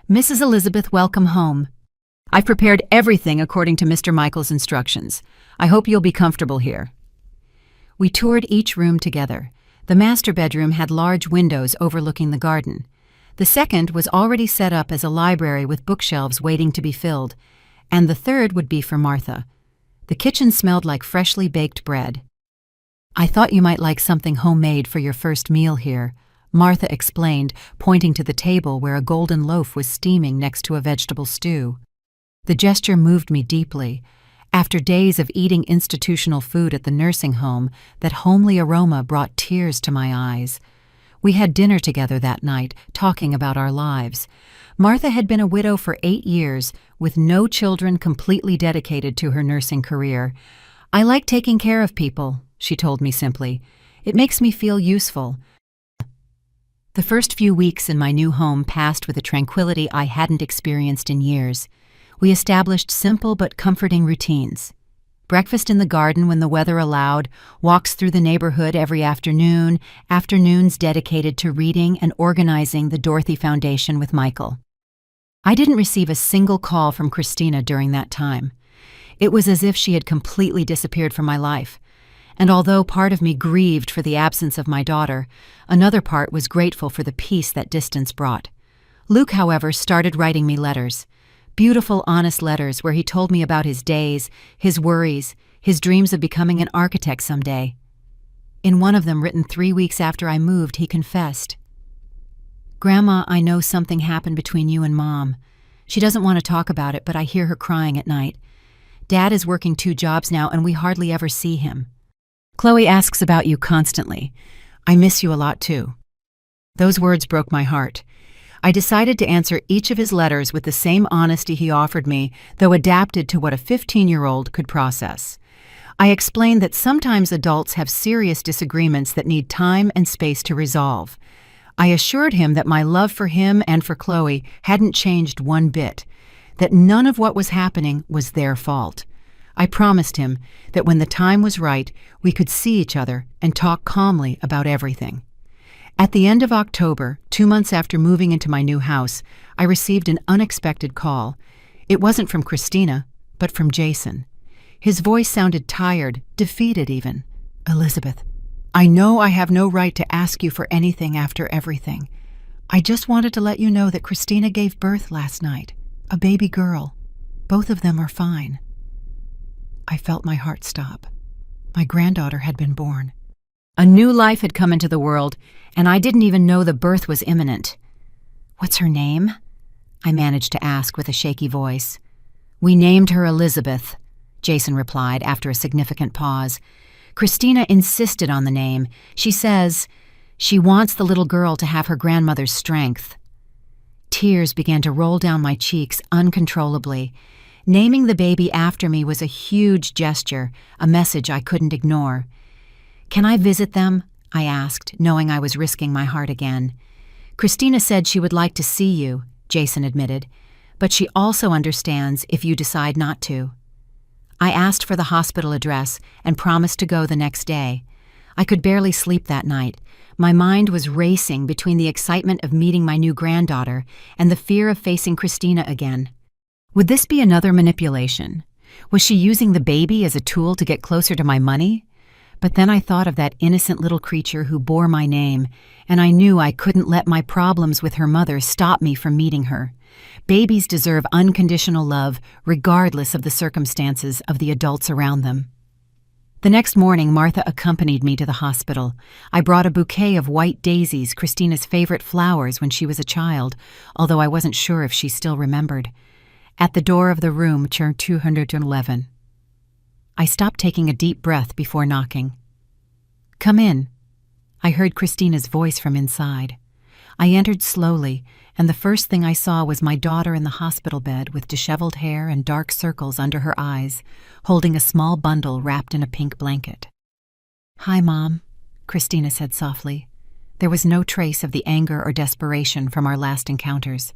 "Mrs. Elizabeth, welcome home. I've prepared everything according to Mr. Michael's instructions. I hope you'll be comfortable here." We toured each room together. The master bedroom had large windows overlooking the garden. The second was already set up as a library with bookshelves waiting to be filled, and the third would be for Martha. The kitchen smelled like freshly baked bread. "I thought you might like something homemade for your first meal here," Martha explained, pointing to the table where a golden loaf was steaming next to a vegetable stew. The gesture moved me deeply. After days of eating institutional food at the nursing home, that homely aroma brought tears to my eyes. We had dinner together that night, talking about our lives. Martha had been a widow for 8 years, with no children, completely dedicated to her nursing career. "I like taking care of people," she told me simply. "It makes me feel useful." The first few weeks in my new home passed with a tranquility I hadn't experienced in years. We established simple but comforting routines. Breakfast in the garden when the weather allowed, walks through the neighborhood every afternoon, afternoons dedicated to reading and organizing the Dorothy Foundation with Michael. I didn't receive a single call from Christina during that time. It was as if she had completely disappeared from my life. And although part of me grieved for the absence of my daughter, another part was grateful for the peace that distance brought. Luke, however, started writing me letters. Beautiful, honest letters where he told me about his days, his worries, his dreams of becoming an architect someday. In one of them, written 3 weeks after I moved, he confessed, "Grandma, I know something happened between you and Mom. She doesn't want to talk about it, but I hear her crying at night. Dad is working 2 jobs now, and we hardly ever see him. Chloe asks about you constantly. I miss you a lot, too." Those words broke my heart. I decided to answer each of his letters with the same honesty he offered me, though adapted to what a 15-year-old could process. I explained that sometimes adults have serious disagreements that need time and space to resolve. I assured him that my love for him and for Chloe hadn't changed one bit, that none of what was happening was their fault. I promised him that when the time was right, we could see each other and talk calmly about everything. At the end of October, 2 months after moving into my new house, I received an unexpected call. It wasn't from Christina, but from Jason. His voice sounded tired, defeated even. "Elizabeth, I know I have no right to ask you for anything after everything. I just wanted to let you know that Christina gave birth last night, a baby girl. Both of them are fine." I felt my heart stop. My granddaughter had been born. A new life had come into the world, and I didn't even know the birth was imminent. "What's her name?" I managed to ask with a shaky voice. "We named her Elizabeth," Jason replied after a significant pause. "Christina insisted on the name. She says she wants the little girl to have her grandmother's strength." Tears began to roll down my cheeks uncontrollably. Naming the baby after me was a huge gesture, a message I couldn't ignore. "Can I visit them?" I asked, knowing I was risking my heart again. "Christina said she would like to see you," Jason admitted, "but she also understands if you decide not to." I asked for the hospital address and promised to go the next day. I could barely sleep that night. My mind was racing between the excitement of meeting my new granddaughter and the fear of facing Christina again. Would this be another manipulation? Was she using the baby as a tool to get closer to my money? But then I thought of that innocent little creature who bore my name, and I knew I couldn't let my problems with her mother stop me from meeting her. Babies deserve unconditional love, regardless of the circumstances of the adults around them. The next morning, Martha accompanied me to the hospital. I brought a bouquet of white daisies, Christina's favorite flowers when she was a child, although I wasn't sure if she still remembered. At the door of the room, chair 211. I stopped, taking a deep breath before knocking. "Come in." I heard Christina's voice from inside. I entered slowly, and the first thing I saw was my daughter in the hospital bed with disheveled hair and dark circles under her eyes, holding a small bundle wrapped in a pink blanket. "Hi, Mom," Christina said softly. There was no trace of the anger or desperation from our last encounters.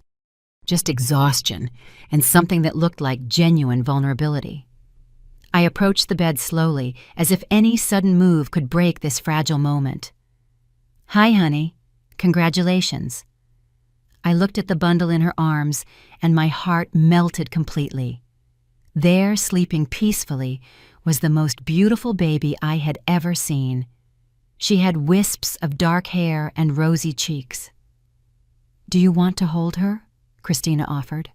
Just exhaustion and something that looked like genuine vulnerability. I approached the bed slowly, as if any sudden move could break this fragile moment. "Hi, honey. Congratulations." I looked at the bundle in her arms, and my heart melted completely. There, sleeping peacefully, was the most beautiful baby I had ever seen. She had wisps of dark hair and rosy cheeks. "Do you want to hold her?" Christina offered.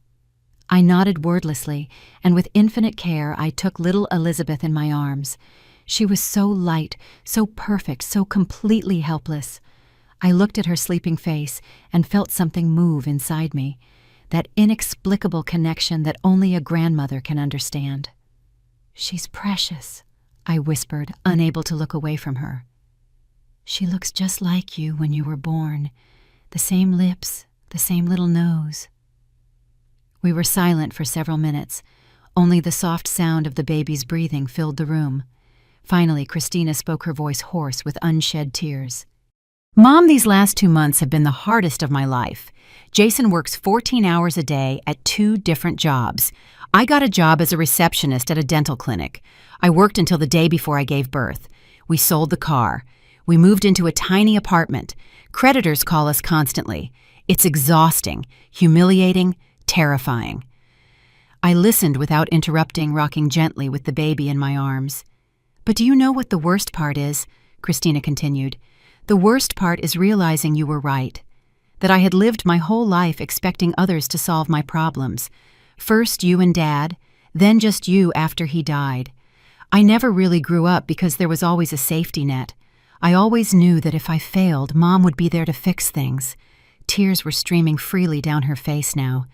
I nodded wordlessly, and with infinite care I took little Elizabeth in my arms. She was so light, so perfect, so completely helpless. I looked at her sleeping face and felt something move inside me, that inexplicable connection that only a grandmother can understand. "She's precious," I whispered, unable to look away from her. "She looks just like you when you were born. The same lips, the same little nose." We were silent for several minutes. Only the soft sound of the baby's breathing filled the room. Finally, Christina spoke, her voice hoarse with unshed tears. "Mom, these last 2 months have been the hardest of my life. Jason works 14 hours a day at 2 different jobs. I got a job as a receptionist at a dental clinic. I worked until the day before I gave birth. We sold the car. We moved into a tiny apartment. Creditors call us constantly. It's exhausting, humiliating, terrifying." I listened without interrupting, rocking gently with the baby in my arms. "But do you know what the worst part is?" Christina continued. "The worst part is realizing you were right. That I had lived my whole life expecting others to solve my problems. First you and Dad, then just you after he died. I never really grew up because there was always a safety net. I always knew that if I failed, Mom would be there to fix things." Tears were streaming freely down her face now.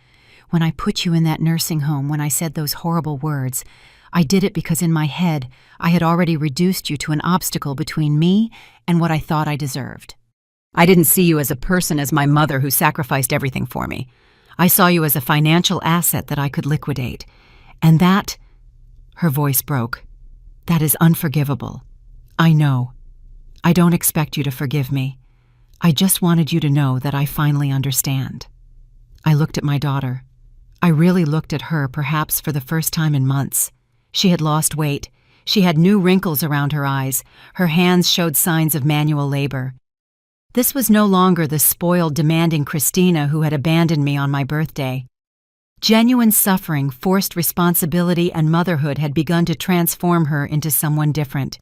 "When I put you in that nursing home, when I said those horrible words, I did it because in my head I had already reduced you to an obstacle between me and what I thought I deserved. I didn't see you as a person, as my mother who sacrificed everything for me. I saw you as a financial asset that I could liquidate. And that," her voice broke, "that is unforgivable. I know. I don't expect you to forgive me. I just wanted you to know that I finally understand." I looked at my daughter. I really looked at her, perhaps for the first time in months. She had lost weight. She had new wrinkles around her eyes. Her hands showed signs of manual labor. This was no longer the spoiled, demanding Christina who had abandoned me on my birthday. Genuine suffering, forced responsibility, and motherhood had begun to transform her into someone different.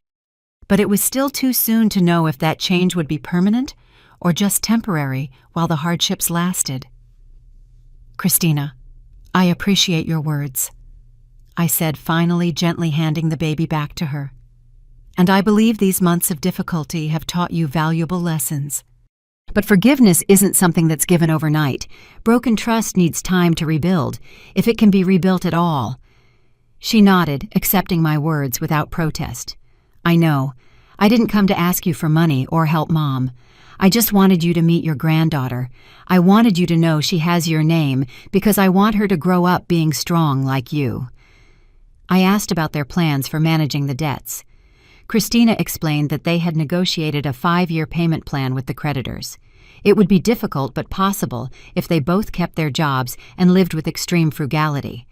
But it was still too soon to know if that change would be permanent or just temporary while the hardships lasted. "Christina, I appreciate your words," I said, finally gently handing the baby back to her. "And I believe these months of difficulty have taught you valuable lessons. But forgiveness isn't something that's given overnight. Broken trust needs time to rebuild, if it can be rebuilt at all." She nodded, accepting my words without protest. "I know. I didn't come to ask you for money or help Mom. I just wanted you to meet your granddaughter. I wanted you to know she has your name because I want her to grow up being strong like you." I asked about their plans for managing the debts. Christina explained that they had negotiated a 5-year payment plan with the creditors. It would be difficult but possible if they both kept their jobs and lived with extreme frugality.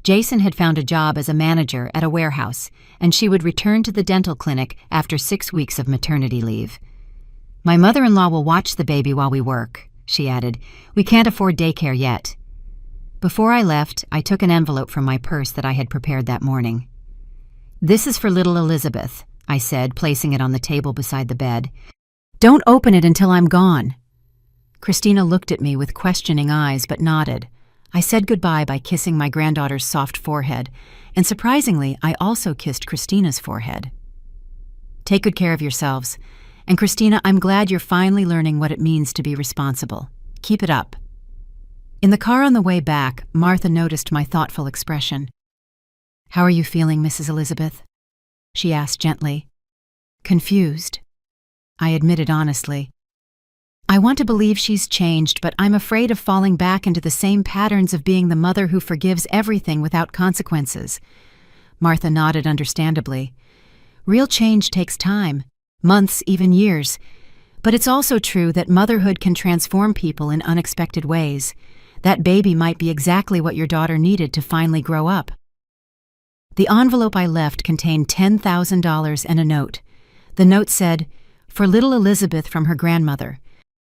Jason had found a job as a manager at a warehouse, and she would return to the dental clinic after 6 weeks of maternity leave. "My mother-in-law will watch the baby while we work," she added. "We can't afford daycare yet." Before I left, I took an envelope from my purse that I had prepared that morning. "This is for little Elizabeth," I said, placing it on the table beside the bed. "Don't open it until I'm gone." Christina looked at me with questioning eyes but nodded. I said goodbye by kissing my granddaughter's soft forehead, and surprisingly, I also kissed Christina's forehead. "Take good care of yourselves. And Christina, I'm glad you're finally learning what it means to be responsible. Keep it up." In the car on the way back, Martha noticed my thoughtful expression. "How are you feeling, Mrs. Elizabeth?" she asked gently. "Confused," I admitted honestly. "I want to believe she's changed, but I'm afraid of falling back into the same patterns of being the mother who forgives everything without consequences." Martha nodded understandably. "Real change takes time. Months, even years. But it's also true that motherhood can transform people in unexpected ways. That baby might be exactly what your daughter needed to finally grow up. The envelope I left contained $10,000 and a note. The note said, "For little Elizabeth from her grandmother.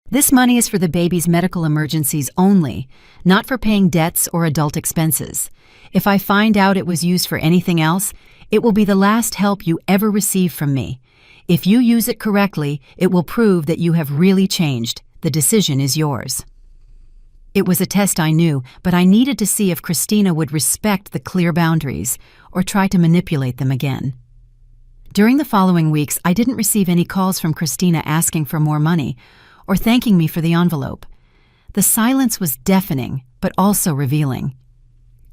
This money is for the baby's medical emergencies only, not for paying debts or adult expenses. If I find out it was used for anything else, it will be the last help you ever receive from me. If you use it correctly, it will prove that you have really changed. The decision is yours." It was a test I knew, but I needed to see if Christina would respect the clear boundaries or try to manipulate them again. During the following weeks, I didn't receive any calls from Christina asking for more money or thanking me for the envelope. The silence was deafening, but also revealing.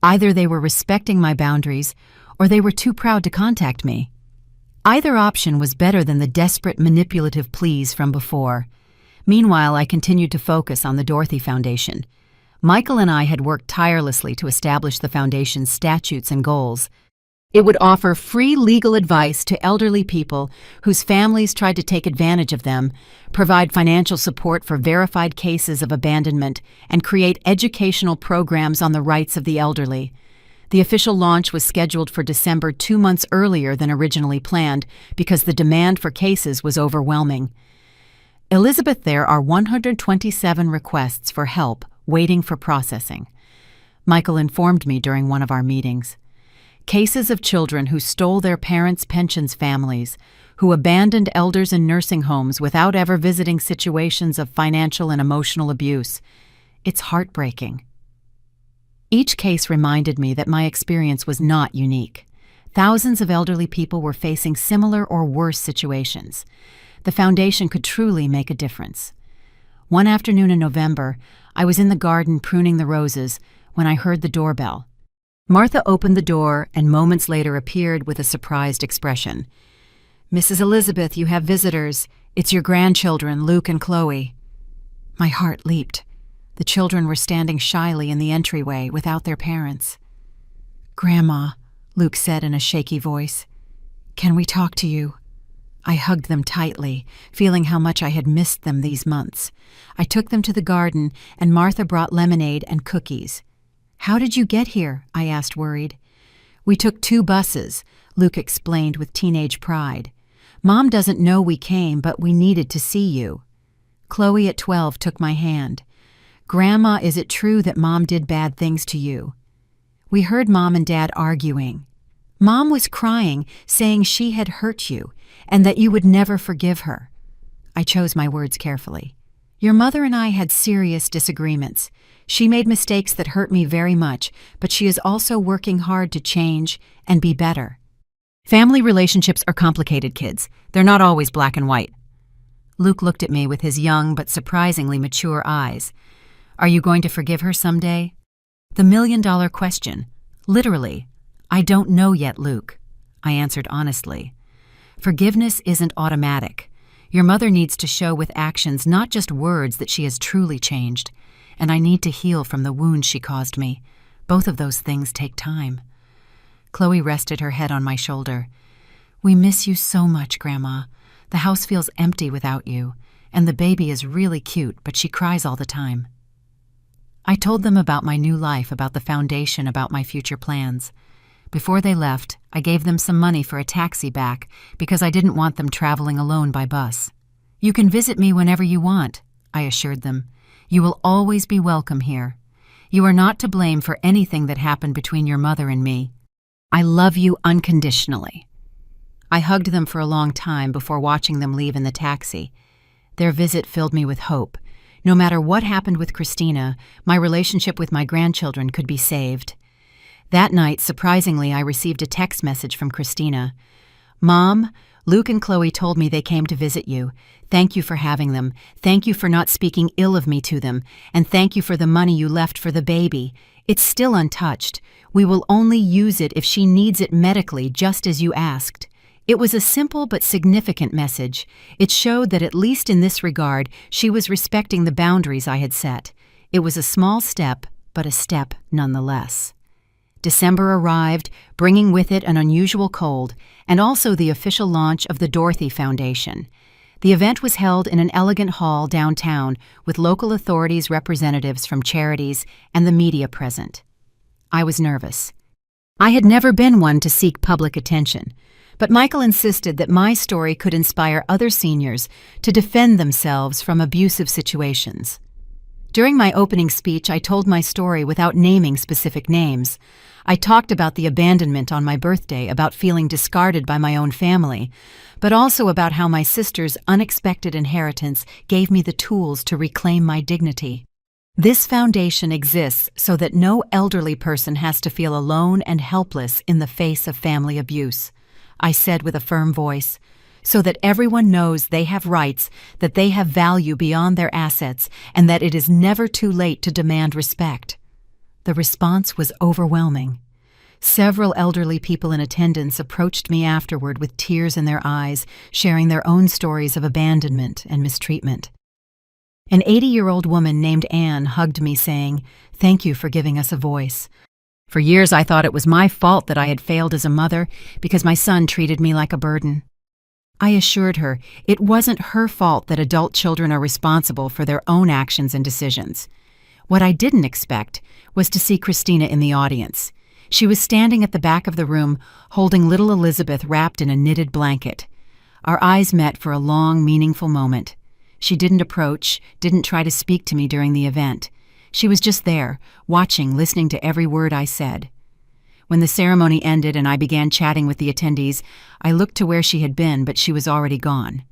Either they were respecting my boundaries, or they were too proud to contact me. Either option was better than the desperate, manipulative pleas from before. Meanwhile, I continued to focus on the Dorothy Foundation. Michael and I had worked tirelessly to establish the foundation's statutes and goals. It would offer free legal advice to elderly people whose families tried to take advantage of them, provide financial support for verified cases of abandonment, and create educational programs on the rights of the elderly. The official launch was scheduled for December, 2 months earlier than originally planned, because the demand for cases was overwhelming. Elizabeth, there are 127 requests for help waiting for processing. Michael informed me during one of our meetings. Cases of children who stole their parents' pensions families, who abandoned elders in nursing homes without ever visiting situations of financial and emotional abuse. It's heartbreaking. Each case reminded me that my experience was not unique. Thousands of elderly people were facing similar or worse situations. The foundation could truly make a difference. One afternoon in November, I was in the garden pruning the roses when I heard the doorbell. Martha opened the door and moments later appeared with a surprised expression. "Mrs. Elizabeth, you have visitors. It's your grandchildren, Luke and Chloe." My heart leaped. The children were standing shyly in the entryway without their parents. "Grandma," Luke said in a shaky voice, "can we talk to you?" I hugged them tightly, feeling how much I had missed them these months. I took them to the garden, and Martha brought lemonade and cookies. "How did you get here?" I asked, worried. "We took 2 buses," Luke explained with teenage pride. "Mom doesn't know we came, but we needed to see you." Chloe at 12 took my hand. "Grandma, is it true that Mom did bad things to you?" "We heard Mom and Dad arguing. Mom was crying, saying she had hurt you, and that you would never forgive her." I chose my words carefully. "Your mother and I had serious disagreements. She made mistakes that hurt me very much, but she is also working hard to change and be better." Family relationships are complicated, kids. They're not always black and white. Luke looked at me with his young but surprisingly mature eyes. "Are you going to forgive her someday?" The million-dollar question. Literally. "I don't know yet, Luke," I answered honestly. Forgiveness isn't automatic. Your mother needs to show with actions, not just words, that she has truly changed. And I need to heal from the wounds she caused me. Both of those things take time. Chloe rested her head on my shoulder. "We miss you so much, Grandma. The house feels empty without you, and the baby is really cute, but she cries all the time." I told them about my new life, about the foundation, about my future plans. Before they left, I gave them some money for a taxi back because I didn't want them traveling alone by bus. "You can visit me whenever you want," I assured them. "You will always be welcome here. You are not to blame for anything that happened between your mother and me. I love you unconditionally." I hugged them for a long time before watching them leave in the taxi. Their visit filled me with hope. No matter what happened with Christina, my relationship with my grandchildren could be saved. That night, surprisingly, I received a text message from Christina. "Mom, Luke and Chloe told me they came to visit you. Thank you for having them. Thank you for not speaking ill of me to them. And thank you for the money you left for the baby. It's still untouched. We will only use it if she needs it medically, just as you asked." It was a simple but significant message. It showed that at least in this regard, she was respecting the boundaries I had set. It was a small step, but a step nonetheless. December arrived, bringing with it an unusual cold, and also the official launch of the Dorothy Foundation. The event was held in an elegant hall downtown with local authorities, representatives from charities, and the media present. I was nervous. I had never been one to seek public attention, but Michael insisted that my story could inspire other seniors to defend themselves from abusive situations. During my opening speech, I told my story without naming specific names. I talked about the abandonment on my birthday, about feeling discarded by my own family, but also about how my sister's unexpected inheritance gave me the tools to reclaim my dignity. This foundation exists so that no elderly person has to feel alone and helpless in the face of family abuse, I said with a firm voice, so that everyone knows they have rights, that they have value beyond their assets, and that it is never too late to demand respect. The response was overwhelming. Several elderly people in attendance approached me afterward with tears in their eyes, sharing their own stories of abandonment and mistreatment. An 80-year-old woman named Anne hugged me, saying, "Thank you for giving us a voice. For years I thought it was my fault that I had failed as a mother because my son treated me like a burden." I assured her it wasn't her fault that adult children are responsible for their own actions and decisions. What I didn't expect was to see Christina in the audience. She was standing at the back of the room, holding little Elizabeth wrapped in a knitted blanket. Our eyes met for a long, meaningful moment. She didn't approach, didn't try to speak to me during the event. She was just there, watching, listening to every word I said. When the ceremony ended and I began chatting with the attendees, I looked to where she had been, but she was already gone.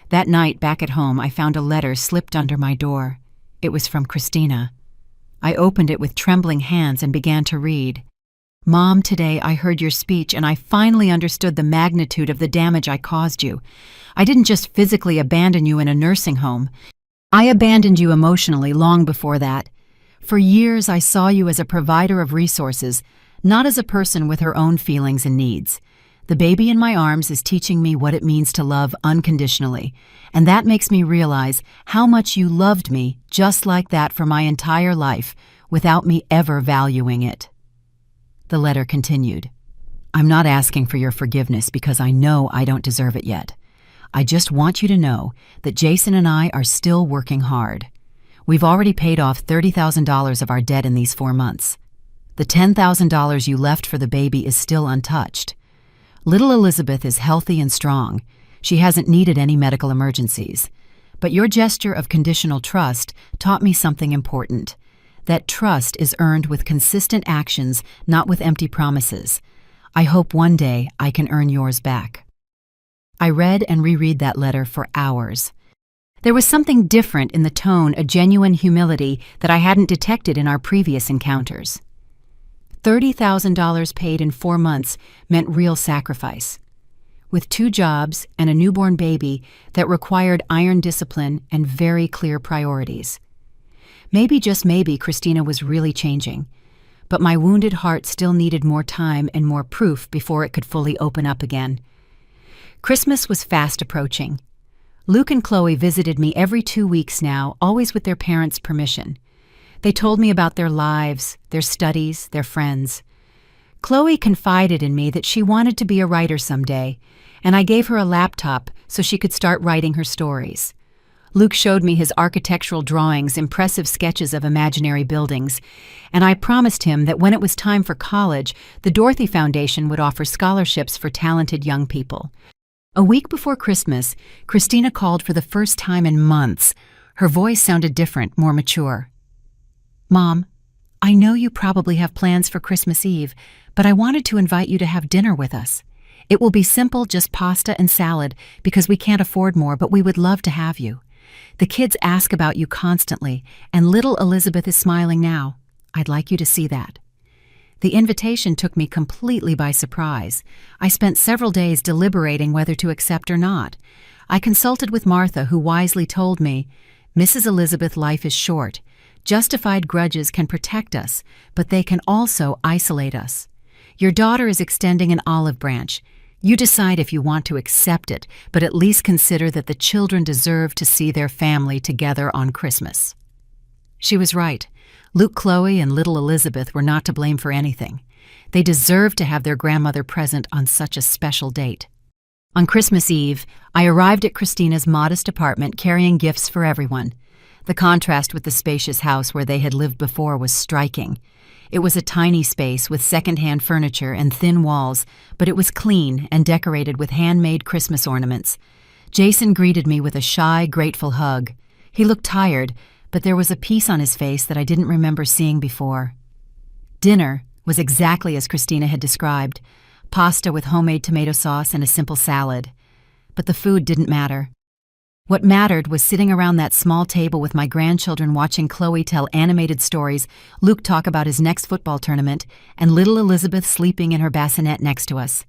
That night, back at home, I found a letter slipped under my door. It was from Christina. I opened it with trembling hands and began to read. "Mom, today I heard your speech and I finally understood the magnitude of the damage I caused you. I didn't just physically abandon you in a nursing home. I abandoned you emotionally long before that. For years I saw you as a provider of resources, not as a person with her own feelings and needs. The baby in my arms is teaching me what it means to love unconditionally, and that makes me realize how much you loved me just like that for my entire life, without me ever valuing it." The letter continued. "I'm not asking for your forgiveness because I know I don't deserve it yet. I just want you to know that Jason and I are still working hard. We've already paid off $30,000 of our debt in these 4 months. The $10,000 you left for the baby is still untouched. Little Elizabeth is healthy and strong. She hasn't needed any medical emergencies. But your gesture of conditional trust taught me something important. That trust is earned with consistent actions, not with empty promises. I hope one day I can earn yours back." I read and reread that letter for hours. There was something different in the tone, a genuine humility that I hadn't detected in our previous encounters. $30,000 paid in 4 months meant real sacrifice. With 2 jobs and a newborn baby that required iron discipline and very clear priorities. Maybe, just maybe, Christina was really changing, but my wounded heart still needed more time and more proof before it could fully open up again. Christmas was fast approaching. Luke and Chloe visited me every 2 weeks now, always with their parents' permission. They told me about their lives, their studies, their friends. Chloe confided in me that she wanted to be a writer someday, and I gave her a laptop so she could start writing her stories. Luke showed me his architectural drawings, impressive sketches of imaginary buildings, and I promised him that when it was time for college, the Dorothy Foundation would offer scholarships for talented young people. A week before Christmas, Christina called for the first time in months. Her voice sounded different, more mature. "Mom, I know you probably have plans for Christmas Eve, but I wanted to invite you to have dinner with us. It will be simple, just pasta and salad, because we can't afford more, but we would love to have you. The kids ask about you constantly, and little Elizabeth is smiling now. I'd like you to see that." The invitation took me completely by surprise. I spent several days deliberating whether to accept or not. I consulted with Martha, who wisely told me, "Mrs. Elizabeth, life is short. Justified grudges can protect us, but they can also isolate us. Your daughter is extending an olive branch. You decide if you want to accept it, but at least consider that the children deserve to see their family together on Christmas." She was right. Luke, Chloe, and little Elizabeth were not to blame for anything. They deserved to have their grandmother present on such a special date. On Christmas Eve, I arrived at Christina's modest apartment carrying gifts for everyone. The contrast with the spacious house where they had lived before was striking. It was a tiny space with second-hand furniture and thin walls, but it was clean and decorated with handmade Christmas ornaments. Jason greeted me with a shy, grateful hug. He looked tired, but there was a peace on his face that I didn't remember seeing before. Dinner was exactly as Christina had described: pasta with homemade tomato sauce and a simple salad. But the food didn't matter. What mattered was sitting around that small table with my grandchildren watching Chloe tell animated stories, Luke talk about his next football tournament, and little Elizabeth sleeping in her bassinet next to us.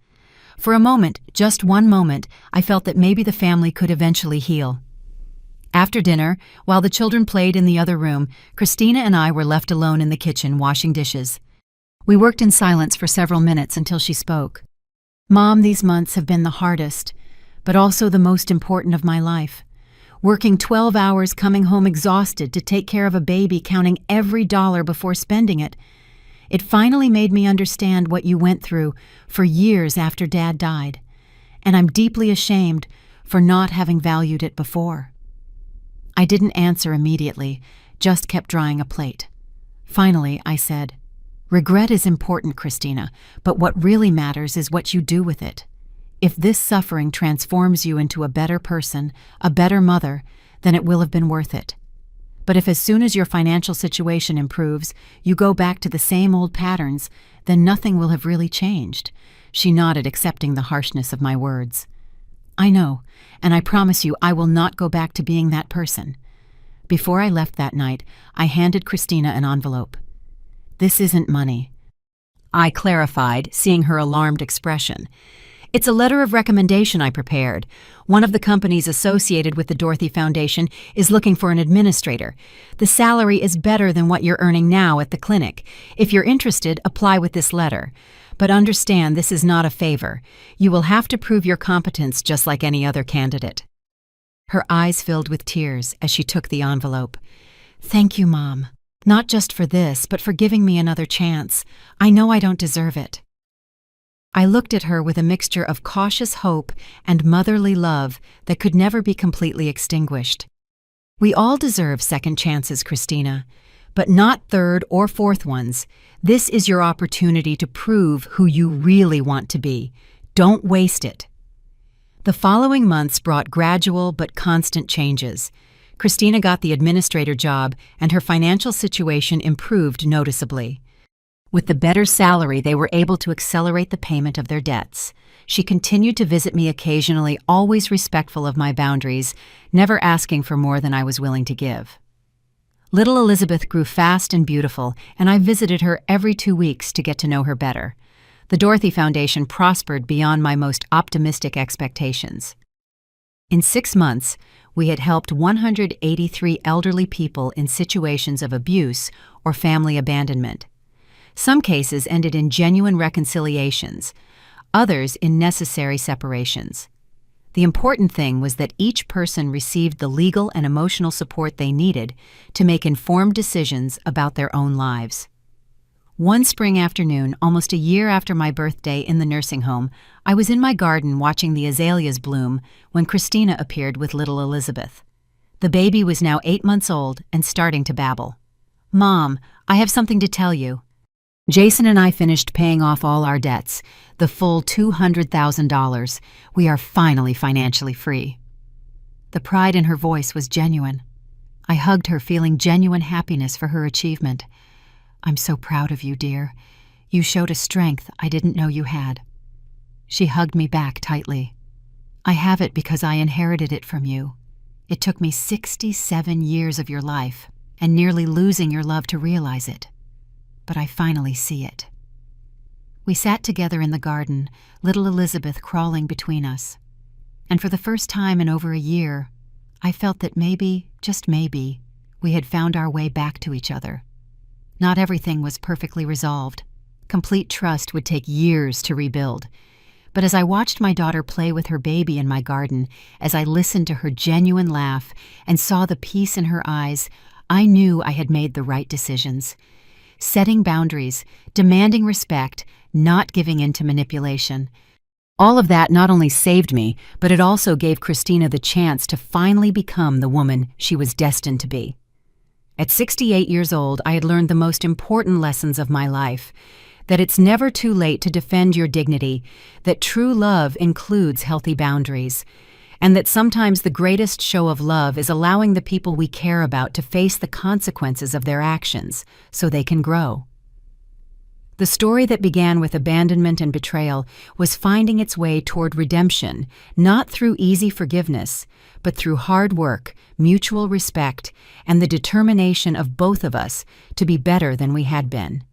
For a moment, just one moment, I felt that maybe the family could eventually heal. After dinner, while the children played in the other room, Christina and I were left alone in the kitchen washing dishes. We worked in silence for several minutes until she spoke. "Mom, these months have been the hardest, but also the most important of my life. Working 12 hours, coming home exhausted to take care of a baby, counting every dollar before spending it. It finally made me understand what you went through for years after Dad died, and I'm deeply ashamed for not having valued it before." I didn't answer immediately, just kept drying a plate. Finally, I said, "Regret is important, Christina, but what really matters is what you do with it. If this suffering transforms you into a better person, a better mother, then it will have been worth it. But if as soon as your financial situation improves, you go back to the same old patterns, then nothing will have really changed." She nodded, accepting the harshness of my words. "I know, and I promise you I will not go back to being that person." Before I left that night, I handed Christina an envelope. "This isn't money," I clarified, seeing her alarmed expression. "It's a letter of recommendation I prepared. One of the companies associated with the Dorothy Foundation is looking for an administrator. The salary is better than what you're earning now at the clinic. If you're interested, apply with this letter. But understand, this is not a favor. You will have to prove your competence just like any other candidate." Her eyes filled with tears as she took the envelope. "Thank you, Mom. Not just for this, but for giving me another chance. I know I don't deserve it." I looked at her with a mixture of cautious hope and motherly love that could never be completely extinguished. "We all deserve second chances, Christina, but not third or fourth ones. This is your opportunity to prove who you really want to be. Don't waste it." The following months brought gradual but constant changes. Christina got the administrator job, and her financial situation improved noticeably. With the better salary, they were able to accelerate the payment of their debts. She continued to visit me occasionally, always respectful of my boundaries, never asking for more than I was willing to give. Little Elizabeth grew fast and beautiful, and I visited her every 2 weeks to get to know her better. The Dorothy Foundation prospered beyond my most optimistic expectations. In 6 months, we had helped 183 elderly people in situations of abuse or family abandonment. Some cases ended in genuine reconciliations, others in necessary separations. The important thing was that each person received the legal and emotional support they needed to make informed decisions about their own lives. One spring afternoon, almost a year after my birthday in the nursing home, I was in my garden watching the azaleas bloom when Christina appeared with little Elizabeth. The baby was now 8 months old and starting to babble. "Mom, I have something to tell you. Jason and I finished paying off all our debts, the full $200,000. We are finally financially free." The pride in her voice was genuine. I hugged her, feeling genuine happiness for her achievement. "I'm so proud of you, dear. You showed a strength I didn't know you had." She hugged me back tightly. "I have it because I inherited it from you. It took me 67 years of your life and nearly losing your love to realize it. But I finally see it." We sat together in the garden, little Elizabeth crawling between us. And for the first time in over a year, I felt that maybe, just maybe, we had found our way back to each other. Not everything was perfectly resolved. Complete trust would take years to rebuild. But as I watched my daughter play with her baby in my garden, as I listened to her genuine laugh and saw the peace in her eyes, I knew I had made the right decisions. Setting boundaries, demanding respect, not giving in to manipulation. All of that not only saved me, but it also gave Christina the chance to finally become the woman she was destined to be. At 68 years old, I had learned the most important lessons of my life: that it's never too late to defend your dignity, that true love includes healthy boundaries, and that sometimes the greatest show of love is allowing the people we care about to face the consequences of their actions so they can grow. The story that began with abandonment and betrayal was finding its way toward redemption, not through easy forgiveness, but through hard work, mutual respect, and the determination of both of us to be better than we had been.